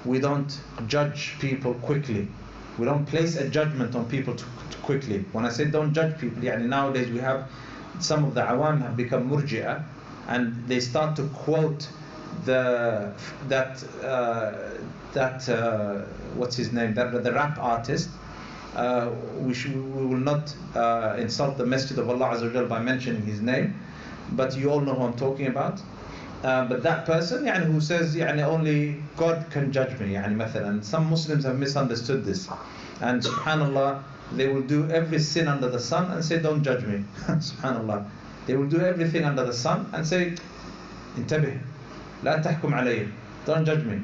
we don't judge people quickly. We don't place a judgment on people too quickly. When I say don't judge people, nowadays we have some of the awam have become murji'ah, and they start to quote what's his name, the rap artist. We will not insult the Masjid of Allah Azza wa Jal by mentioning his name, but you all know who I'm talking about. But that person who says only God can judge me, مثلا, some Muslims have misunderstood this, and subhanallah, they will do every sin under the sun and say don't judge me. Subhanallah, they will do everything under the sun and say انتبه لا تحكم علي, don't judge me.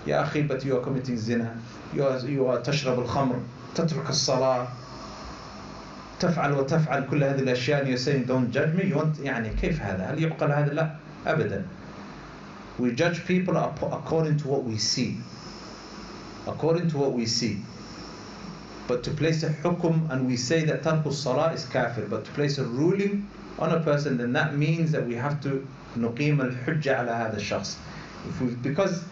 يا أخي, but you are committing zina, you are تشرب الخمر, تترك الصلاة, تفعل وتفعل كل هذه الأشياء, and you're saying don't judge me. You want كيف هذا؟ هل يعقل هذا؟ لا أبدا. We judge people according to what we see. According to what we see. But to place a hukum and we say that tarku salah is kafir, but to place a ruling on a person, then that means that we have to nuqim al-hujjah ala hadha shakhs. Because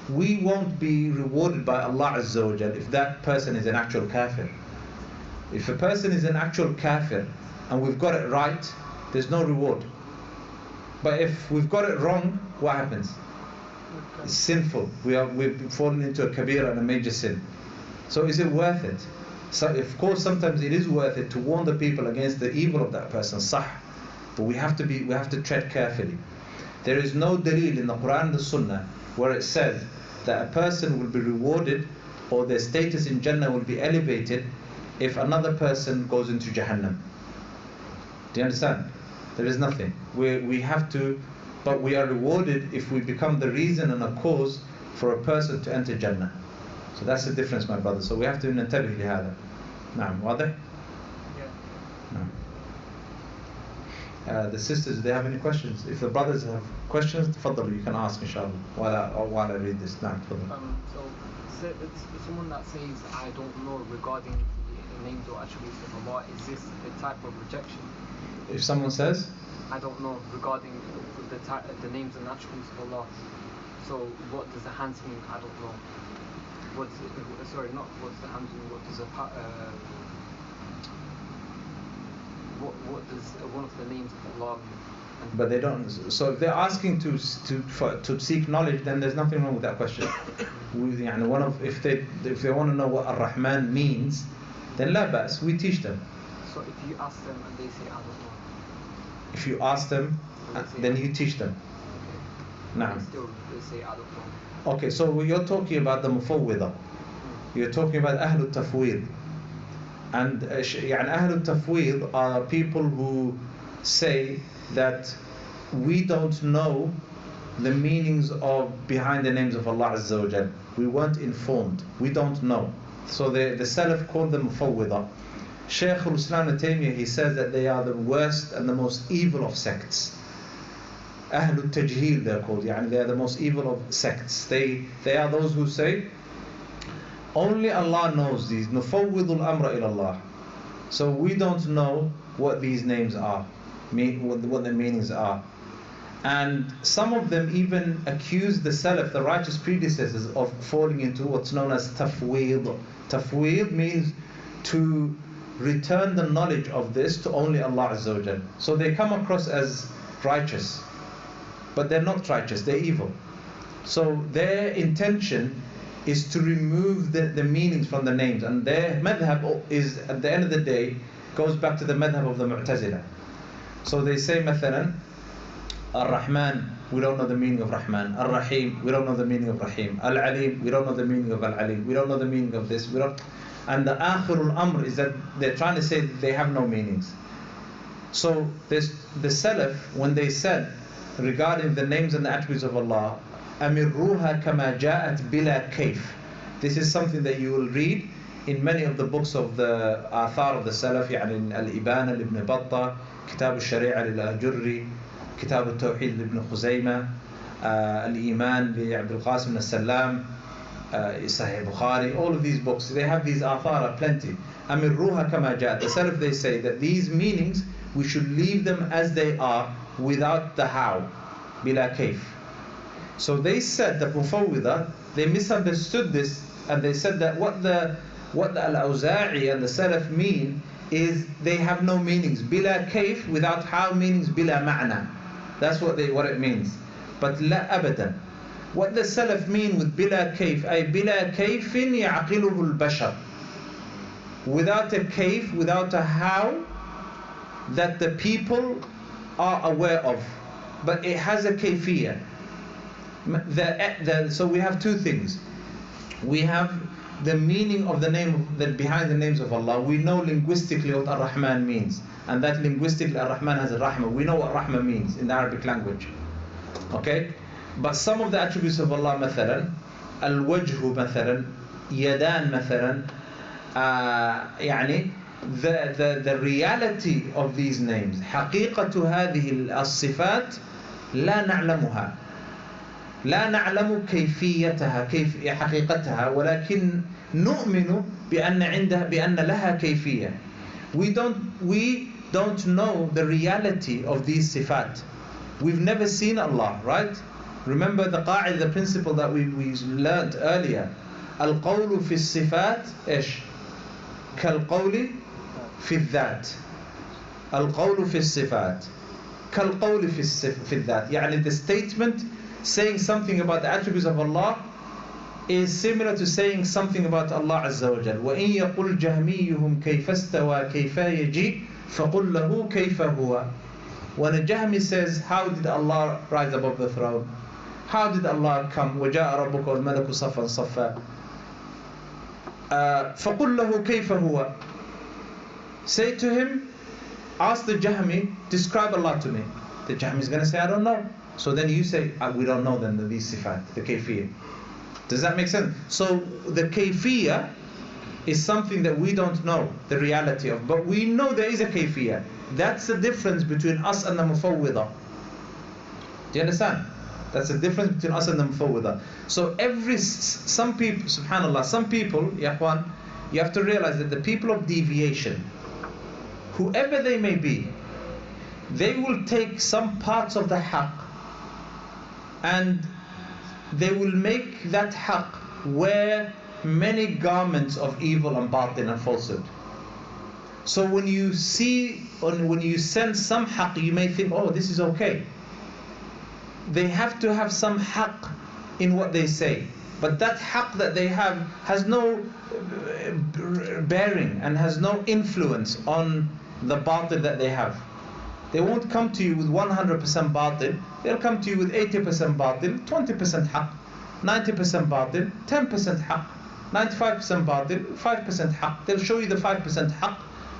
we won't be rewarded by Allah Azza wa Jal if that person is an actual kafir. If a person is an actual kafir and we've got it right, there's no reward. But if we've got it wrong, what happens? It's sinful. We've fallen into a kabira and a major sin. So is it worth it? So of course sometimes it is worth it to warn the people against the evil of that person, sah. But we have to tread carefully. There is no dalil in the Quran and the Sunnah where it says that a person will be rewarded or their status in Jannah will be elevated if another person goes into Jahannam. Do you understand? There is nothing. We have to, but we are rewarded if we become the reason and a cause for a person to enter Jannah. So that's the difference, my brother. So we have to ننتبه لهذا. نعم واضح؟ Yeah. No. The sisters, do they have any questions? If the brothers have questions, تفضلوا, you can ask inshallah while I read this. نعم تفضل. So it's someone that says I don't know regarding the names or attributes of Allah, is this a type of rejection? If someone says I don't know regarding the names and attributes of Allah, So what does the hands mean? I don't know. What does it, sorry, not what does the hands mean? What does what does one of the names of Allah mean? But they don't. So if they're asking to seek knowledge, then there's nothing wrong with that question. If they want to know what Ar-Rahman means, then la bas, we teach them. So if you ask them and they say I don't know. If you ask them, then you teach them. Okay. Nah. They still they say I don't know. Okay, so you're talking about the Mufawwida. You're talking about Ahlul Tafweed. And Ahlul Tafweed are people who say that we don't know the meanings of behind the names of Allah Azza wa Jal. We weren't informed. We don't know. So the Salaf called them Mufawwida. Shaykh al-Islam al-Taymiyyah, he says that they are the worst and the most evil of sects. Ahlul Tajheel they're called. They are the most evil of sects. They are those who say only Allah knows these. Nufawwidul amra ilallah. So we don't know what these names are, what the meanings are. And some of them even accuse the Salaf, the righteous predecessors, of falling into what's known as tafweed. Tafweed means to return the knowledge of this to only Allah Azza wa Jal. So they come across as righteous, but they're not righteous, they're evil. So their intention is to remove the meanings from the names, and their madhab is, at the end of the day, goes back to the madhab of the Mu'tazila. So they say, mathalan, Ar-Rahman, we don't know the meaning of Rahman. Ar-Rahim, we don't know the meaning of Rahim. Al-Alim, we don't know the meaning of Al-Alim. We don't know the meaning of this. And the Akhirul Amr is that they're trying to say that they have no meanings. So the Salaf, when they said regarding the names and the attributes of Allah, أَمِرُّوهَا كَمَا جَاءَتْ بِلَا كَيْفٍ. This is something that you will read in many of the books of the Athar of the Salaf, يعني Al-Ibana Ibn Battah, Kitab al-Shari'a lil-Ajurri, Kitab al-Tawheed Ibn Khuzaymah, Al-Iman li Abdul Qasim al-Salam, Sahih Bukhari, all of these books, they have these Athar plenty. أَمِرُّوهَا كَمَا جَاءَتْ. The Salaf, they say that these meanings, we should leave them as they are without the how, bila kayf. So they said that Mufawwida, they misunderstood this, and they said that what the Al-Awza'i and the Salaf mean is they have no meanings. Bila kayf, without how meanings, bila ma'na. That's what it means. But la abadan. What the Salaf mean with bila kayf, ay bila kayfin ya'qiluhu al-bashar. Without a kayf, without a how that the people are aware of. But it has a kayfiyah. So we have two things. We have the meaning of the name, behind the names of Allah. We know linguistically what Ar-Rahman means, and that linguistically Ar-Rahman has a Rahmah. We know what Rahmah means in the Arabic language. Okay? But some of the attributes of Allah, مثلا Al-Wajhu, مثلا Yadan, مثلا يعني the reality of these names, حقيقة هذه الصفات لا نعلمها. لا نعلم كيفيتها كيف حقيقتها ولكن نؤمن بأن لها كيفية. We don't know the reality of these sifat. We've never seen Allah, right? Remember the principle that we learned earlier. القول في الصفات إيش؟ كالقول في الذات. القول في الصفات كالقول في الذات. يعني the statement saying something about the attributes of Allah is similar to saying something about Allah Azza wa Jal. وَإِن يَقُلْ جَهْمِيُّهُمْ كَيْفَ اسْتَوَى كَيْفَ يَجِئُ فَقُلْ لَهُ كَيْفَ هُوَ. When a Jahmi says, how did Allah rise above the throne? How did Allah come? وَجَاءَ رَبُّكَ وَالْمَلَكُ صَفًّا صَفًّا. فَقُلْ لَهُ كَيْفَ هُوَ. Say to him, ask the Jahmi, describe Allah to me. The Jahmi is going to say, I don't know. So then you say, we don't know then these sifat, the kayfiyah. Does that make sense? So the kayfiyah is something that we don't know the reality of, but we know there is a kayfiyah. That's the difference between us and the Mufawwida. Do you understand? That's the difference between us and the Mufawwida. So some people, subhanAllah, some people, ya ikhwan, you have to realize that the people of deviation, whoever they may be, they will take some parts of the haqq and they will make that haqq wear many garments of evil and batil and falsehood. So when you see, or when you sense some haqq, you may think, oh, this is okay. They have to have some haqq in what they say. But that haqq that they have has no bearing and has no influence on the batil that they have. They won't come to you with 100% batil. They'll come to you with 80% batil, 20% haqq, 90% batil, 10% haqq, 95% batil, 5% haqq. They'll show you the 5% haqq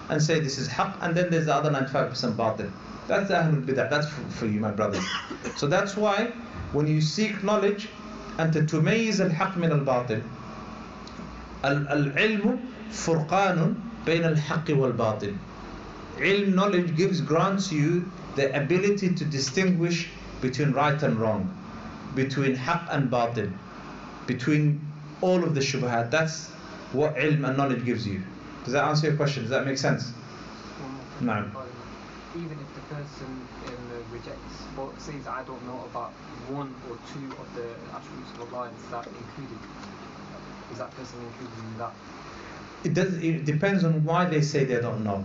and say this is haqq, and then there's the other 95% batil. That's Ahlul Bid'ah. That's for you, my brothers. So that's why when you seek knowledge, أنت تميز الحق من الباطل. العلم فرقان بين الحق والباطل. Ilm, knowledge, grants you the ability to distinguish between right and wrong, between haqq and batil, between all of the shubhat. That's what ilm and knowledge gives you. Does that answer your question? Does that make sense? No. Even if the person rejects or says, I don't know about one or two of the attributes of Allah, is that included? Is that person included in that? It depends on why they say they don't know.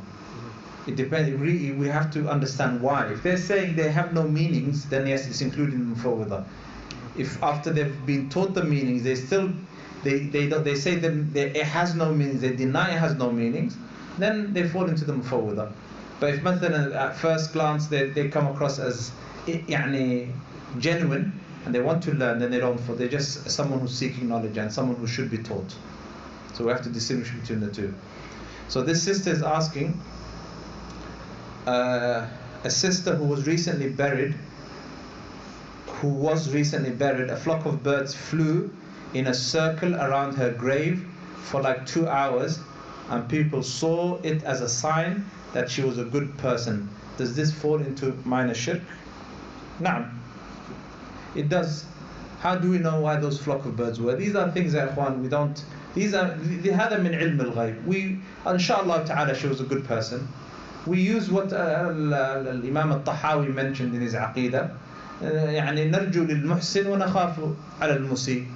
It depends. We have to understand why. If they're saying they have no meanings, then yes, it's included in Mufawwidah. If after they've been taught the meanings, they say it has no meanings, they deny it has no meanings, then they fall into the Mufawwidah. But if at first glance they come across as genuine and they want to learn, then they don't fall. They're just someone who's seeking knowledge and someone who should be taught. So we have to distinguish between the two. So this sister is asking, a sister who was recently buried, a flock of birds flew in a circle around her grave for like 2 hours, and people saw it as a sign that she was a good person. Does this fall into minor shirk? Naam. It does. How do we know why those flock of birds were? These are things that we don't. هذا من علم الغيب. Inshallah ta'ala, she was a good person. We use what Imam al-Tahawi mentioned in his Aqidah. نرجو للمحسن ونخاف على المسيء.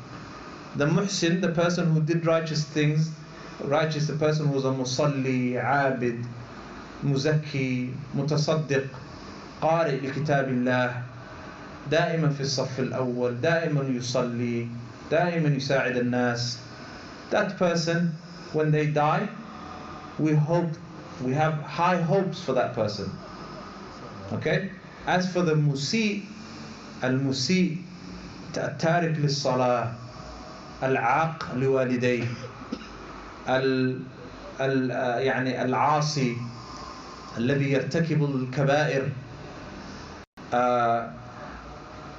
The muhsin, the person who did righteous things, the person who was a musalli, abid, muzakki, mutasaddiq, قارئ لكتاب الله, دائما في الصف الأول, دائما يصلي, دائما يساعد الناس. That person, when they die, we have high hopes for that person. Okay? As for the musi, al-musi, التارك للصلاة, العاق لوالديه, العاصي الذي يرتكب الكبائر,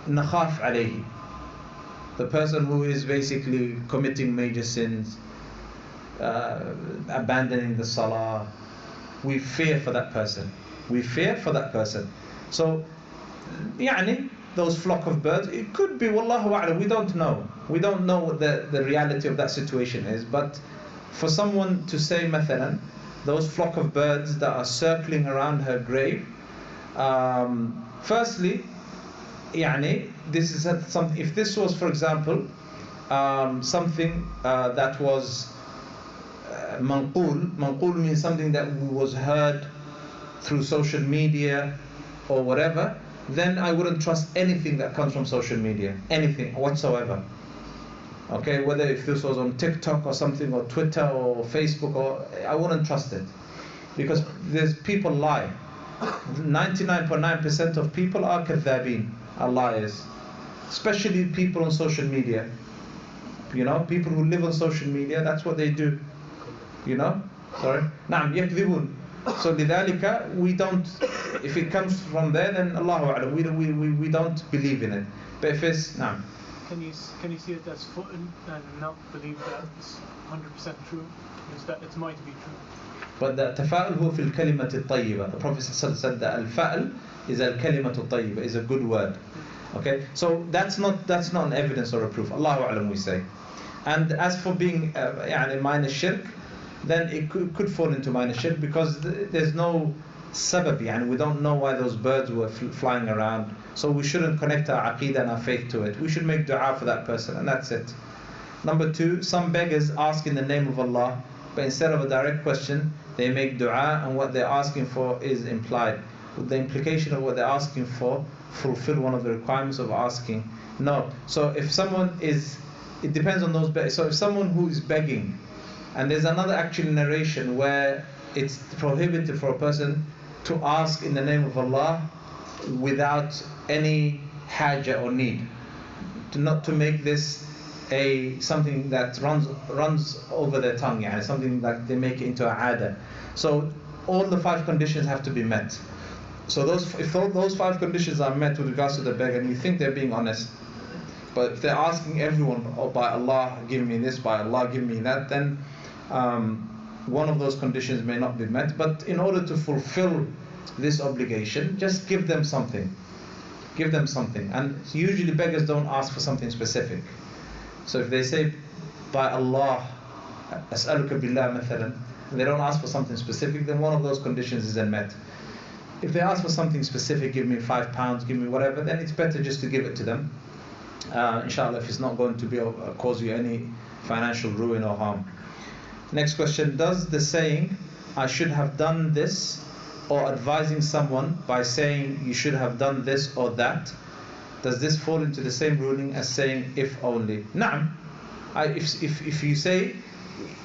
نخاف عليه. The person who is basically committing major sins, abandoning the salah, we fear for that person. So, those flock of birds, it could be, wallahu a'lam, we don't know. We don't know what the reality of that situation is. But for someone to say, mathalan, those flock of birds that are circling around her grave, firstly, this is something. If this was, for example, something that was manqul means something that was heard through social media or whatever, then I wouldn't trust anything that comes from social media, anything whatsoever. Okay, whether if this was on TikTok or something, or Twitter or Facebook, I wouldn't trust it, because there's people lie. 99.9% of people are kadhabeen, are liars, especially people on social media. People who live on social media, that's what they do. Sorry. نعم يكذبون. So لذلك we don't. If it comes from there, then Allahu A'lam. We don't believe in it. But if it's نعم. Can you see it as futn and not believe that it's 100% true? Is that it might be true? But the tafa'ul huwa fil kalimati at-tayyiba. The Prophet said that al-fa'l is al-kalimatu at-tayyiba, is a good word. Okay, so that's not an evidence or a proof. Allahu A'lam, we say. And as for being minor shirk, then it could fall into minor shirk, because there's no sabab, yani we don't know why those birds were flying around, so we shouldn't connect our aqeedah and our faith to it. We should make dua for that person, and that's it. Number two, some beggars ask in the name of Allah, but instead of a direct question, they make dua, and what they're asking for is implied. With the implication of what they're asking for fulfill one of the requirements of asking? No. So if someone is, it depends on those beggars. So if someone who is begging, and there's another actual narration where it's prohibited for a person to ask in the name of Allah without any haja or need, not to make this something that runs over their tongue, yani something like they make it into a ada. So all the 5 conditions have to be met. So if those 5 conditions are met with regards to the beggar, and you think they're being honest, but if they're asking everyone, oh, by Allah give me this, by Allah give me that, then one of those conditions may not be met. But in order to fulfill this obligation, just give them something. Give them something. And usually beggars don't ask for something specific. So if they say, by Allah, as'aluka billah mathalan, and they don't ask for something specific, then one of those conditions is met. If they ask for something specific, give me £5, give me whatever, then it's better just to give it to them. Inshallah, if it's not going to be cause you any financial ruin or harm. Next question, does the saying, I should have done this, or advising someone by saying you should have done this or that, does this fall into the same ruling as saying if only? Na'am. If you say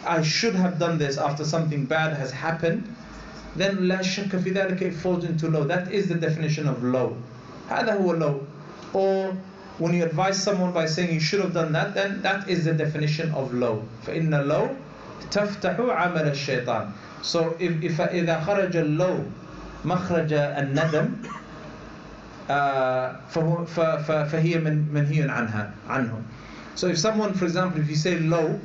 I should have done this after something bad has happened, then la shakka fi dhalika, it falls into law. That is the definition of law. هذا هو law. Or when you advise someone by saying you should have done that, then that is the definition of law. فإن law تفتح عمل الشيطان. So if إذا خرج اللو مخرج الندم فهي منهي عنه. So if someone, for example, if you say low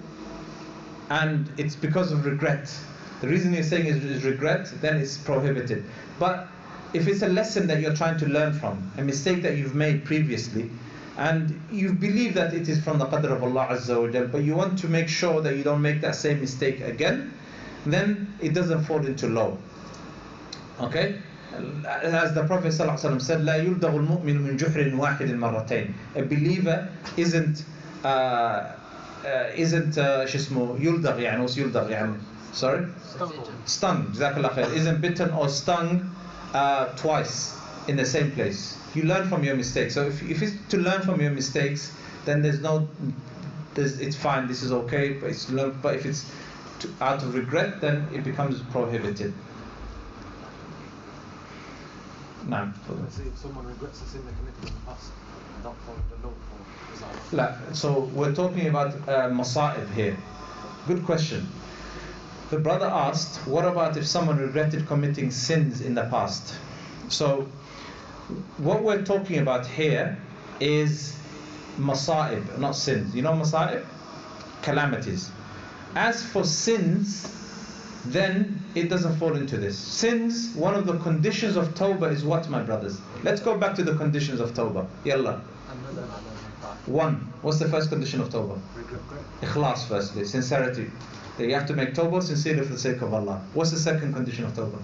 and it's because of regret, the reason you're saying is regret, then it's prohibited. But if it's a lesson that you're trying to learn from, a mistake that you've made previously, and you believe that it is from the qadr of Allah Azza wa Jal, but you want to make sure that you don't make that same mistake again, then it doesn't fall into law. Okay? As the Prophet ﷺ said, لا يلدغ المؤمن من جحر واحد مرتين. A believer isn't شو اسمه يلدغ, يعني what's يلدغ يعني? Sorry? Stung. جزاك الله خير. Isn't bitten or stung twice in the same place. You learn from your mistakes. So if it's to learn from your mistakes, then it's fine. This is okay. But if it's out of regret, then it becomes prohibited. No. Let's say if someone regrets the sin they committed in the past, not following the law, So we're talking about masa'ib here. Good question. The brother asked, what about if someone regretted committing sins in the past? So what we're talking about here is masa'ib, not sins. You know masa'ib? Calamities. As for sins, then it doesn't fall into this. Sins, one of the conditions of tawbah is what, my brothers? Let's go back to the conditions of tawbah. Yalla. 1. What's the first condition of tawbah? Ikhlas, firstly, sincerity. You have to make tawbah sincerely for the sake of Allah. What's the second condition of tawbah?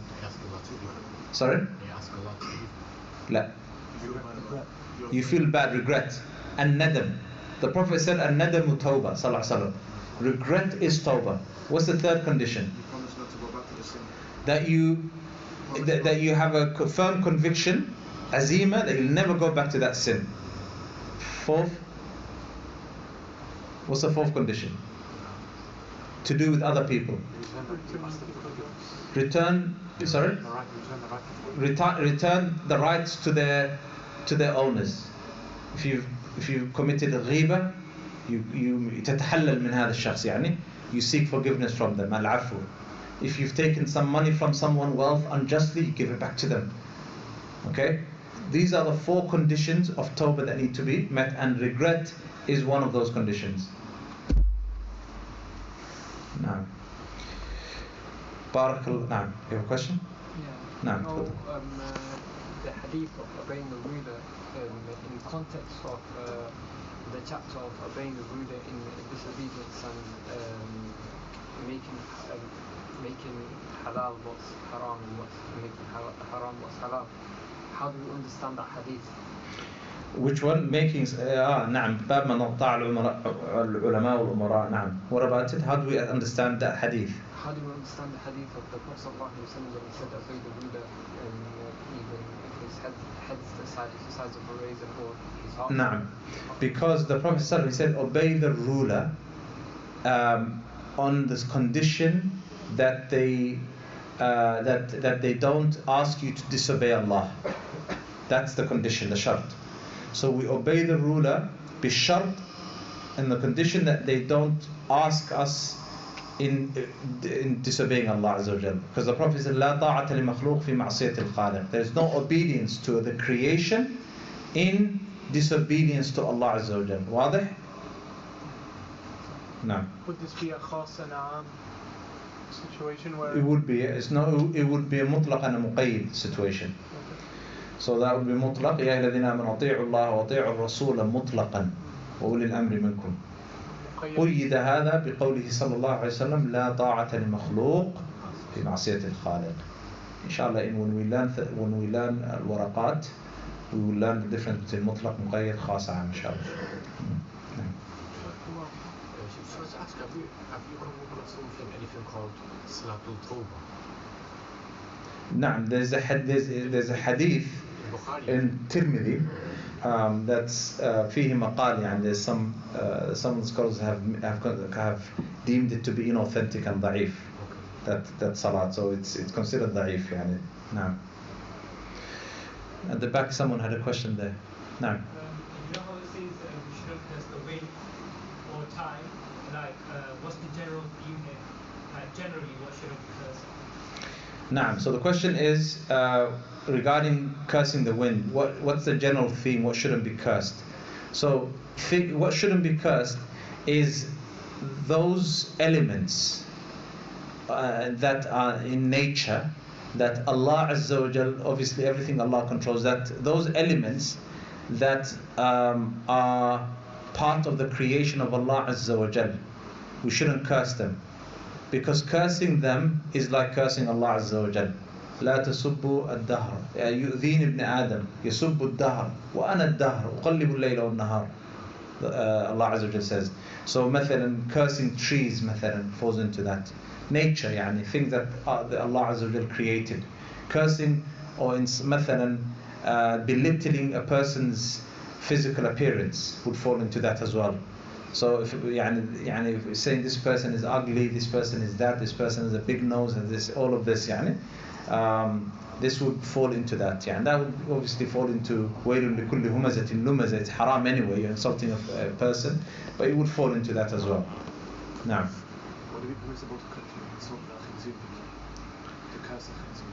Sorry? La. You feel bad, regret. And nadam. The Prophet said, an nadamu tawbah, sallallahu alaihi wasallam. Regret is tawbah. What's the third condition? You promise not to go back to the sin. That you have a firm conviction, azima, that you'll never go back to that sin. 4th, what's the 4th condition? To do with other people. Return the rights to their owners. If you've committed a ghiba, you تتحلل من هذا الشخص, يعني you seek forgiveness from them, al-afu. If you've taken some money from someone, wealth unjustly, you give it back to them. Okay? These are the 4 conditions of tawbah that need to be met, and regret is one of those conditions. Now, Barakallah. Now, you have a question? Yeah. No. The hadith of obeying the ruler in context of the chapter of obeying the ruler in disobedience and making halal what's haram and what's making salam. How do we understand that hadith? Which one? Making نعم باب من طاع العلماء والأمراء. نعم. What about it? How do we understand that hadith? How do we understand the hadith of the Prophet sallallahu alaihi wasallam when he said obey the ruler, and even if his head's the size of a razor or his heart? نعم. Because the Prophet sallallahu alaihi wasallam said obey the ruler on this condition that they that they don't ask you to disobey Allah. That's the condition, the shart. So we obey the ruler bishart, and the condition that they don't ask us in disobeying Allah Azza wa Jal. Because the Prophet said, لا طاعة لمخلوق في معصية الخالق. There is no obedience to the creation in disobedience to Allah Azza wa Jal. واضح؟ No. Would this be a khas and aam situation where It would be. It would be a mutlaq and a muqayyid situation. So that would be مطلق يا أيها الذين آمنوا أطيعوا الله وأطيعوا الرسول مطلقا وأولي الأمر منكم. قيد هذا بقوله صلى الله عليه وسلم لا طاعة لمخلوق في معصية الخالق. Inshallah, when we learn الورقات, we will learn the difference between مطلق مقيد خاص عام إن شاء الله. Have you come across anything called Salatul Tawbah? نعم, there's a hadith in Tirmidhi that's فيه مقال, يعني there's some scholars have deemed it to be inauthentic and ضعيف, that salat, so it's considered ضعيف يعني. نعم. At the back someone had a question there. نعم. You know how it says we shouldn't curse the wind or time, like what's the general theme here? Like generally what shouldn't be cursed? نعم. So the question is regarding cursing the wind. What's the general theme? What shouldn't be cursed? So what shouldn't be cursed is those elements that are in nature that Allah Azza wa Jal, obviously everything Allah controls, that those elements that are part of the creation of Allah Azza wa Jal, we shouldn't curse them. Because cursing them is like cursing Allah Azza wa Jal. لا تسبوا الدهر يؤذين ابن آدم يسب الدهر وأنا الدهر أقلب الليل والنهار. Allah Azza wa Jal says. So مثلا cursing trees مثلا falls into that. Nature يعني things that Allah Azza wa Jal created. Cursing or مثلا belittling a person's physical appearance would fall into that as well. So if يعني saying this person is ugly, this person is that, this person has a big nose, and this, all of this يعني, this would fall into that. And that would obviously fall into وَيْلٌ لِكُلِّ هُمَزَةٍ لُمَزَةٍ. It's haram anyway, you're insulting a person, but it would fall into that as well. Now. Would it be permissible to insult the khinzir, to curse the khinzir?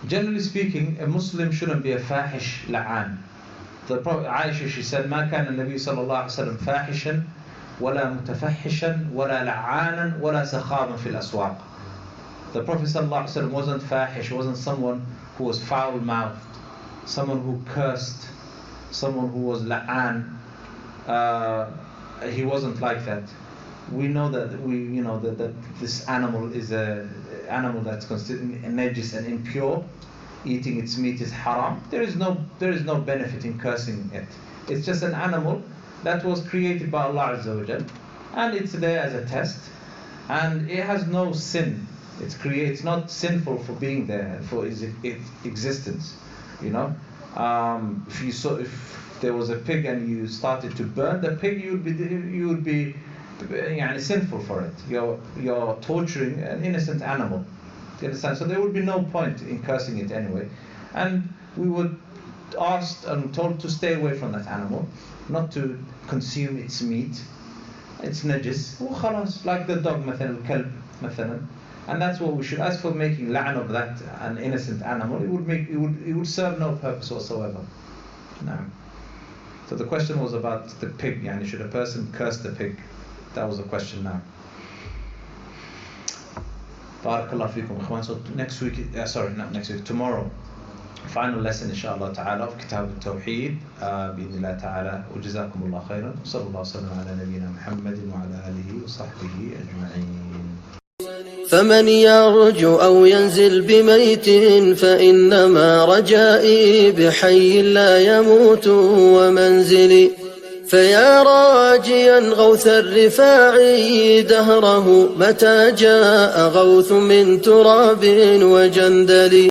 Generally speaking, a Muslim shouldn't be a fahish la'an. The Prophet Aisha, she said, ما كان النبي صلى الله عليه وسلم فاحشا ولا متفحشا ولا لعانا ولا سخابا في الأسواق. The Prophet صلى الله عليه وسلم wasn't fahish, wasn't someone who was foul-mouthed, someone who cursed, someone who was la'an. He wasn't like that. We know that that this animal is a animal that's considered najis and impure. Eating its meat is haram. There is no benefit in cursing it. It's just an animal that was created by Allah Azza wa Jal, and it's there as a test, and it has no sin. It's not sinful for being there, for its existence. You know, if there was a pig and you started to burn the pig, you would be sinful for it. You're torturing an innocent animal. Do you understand? So there would be no point in cursing it anyway. And we were asked and told to stay away from that animal, not to consume its meat. It's najis. وخلاص, like the dog, مثلا الكلب مثلا. And that's what we should. As for making la'an of that, an innocent animal, it would serve no purpose whatsoever. No. So the question was about the pig. Should a person curse the pig? That was the question now. Barakallahu feekum, ikhwan. So tomorrow, final lesson inshallah ta'ala of Kitab al-Tawheed bi'idhnillah ta'ala. Wa jazakumullah khairan. Sallallahu alaihi wa sallam ala nabiyyina Muhammadin wa ala alihi wa sahbihi ajma'een. فمن يرجو أو ينزل بميت فإنما رجائي بحي لا يموت ومنزلي. فيا راجيا غوث الرفاع دهره متى جاء غوث من تراب وجندل.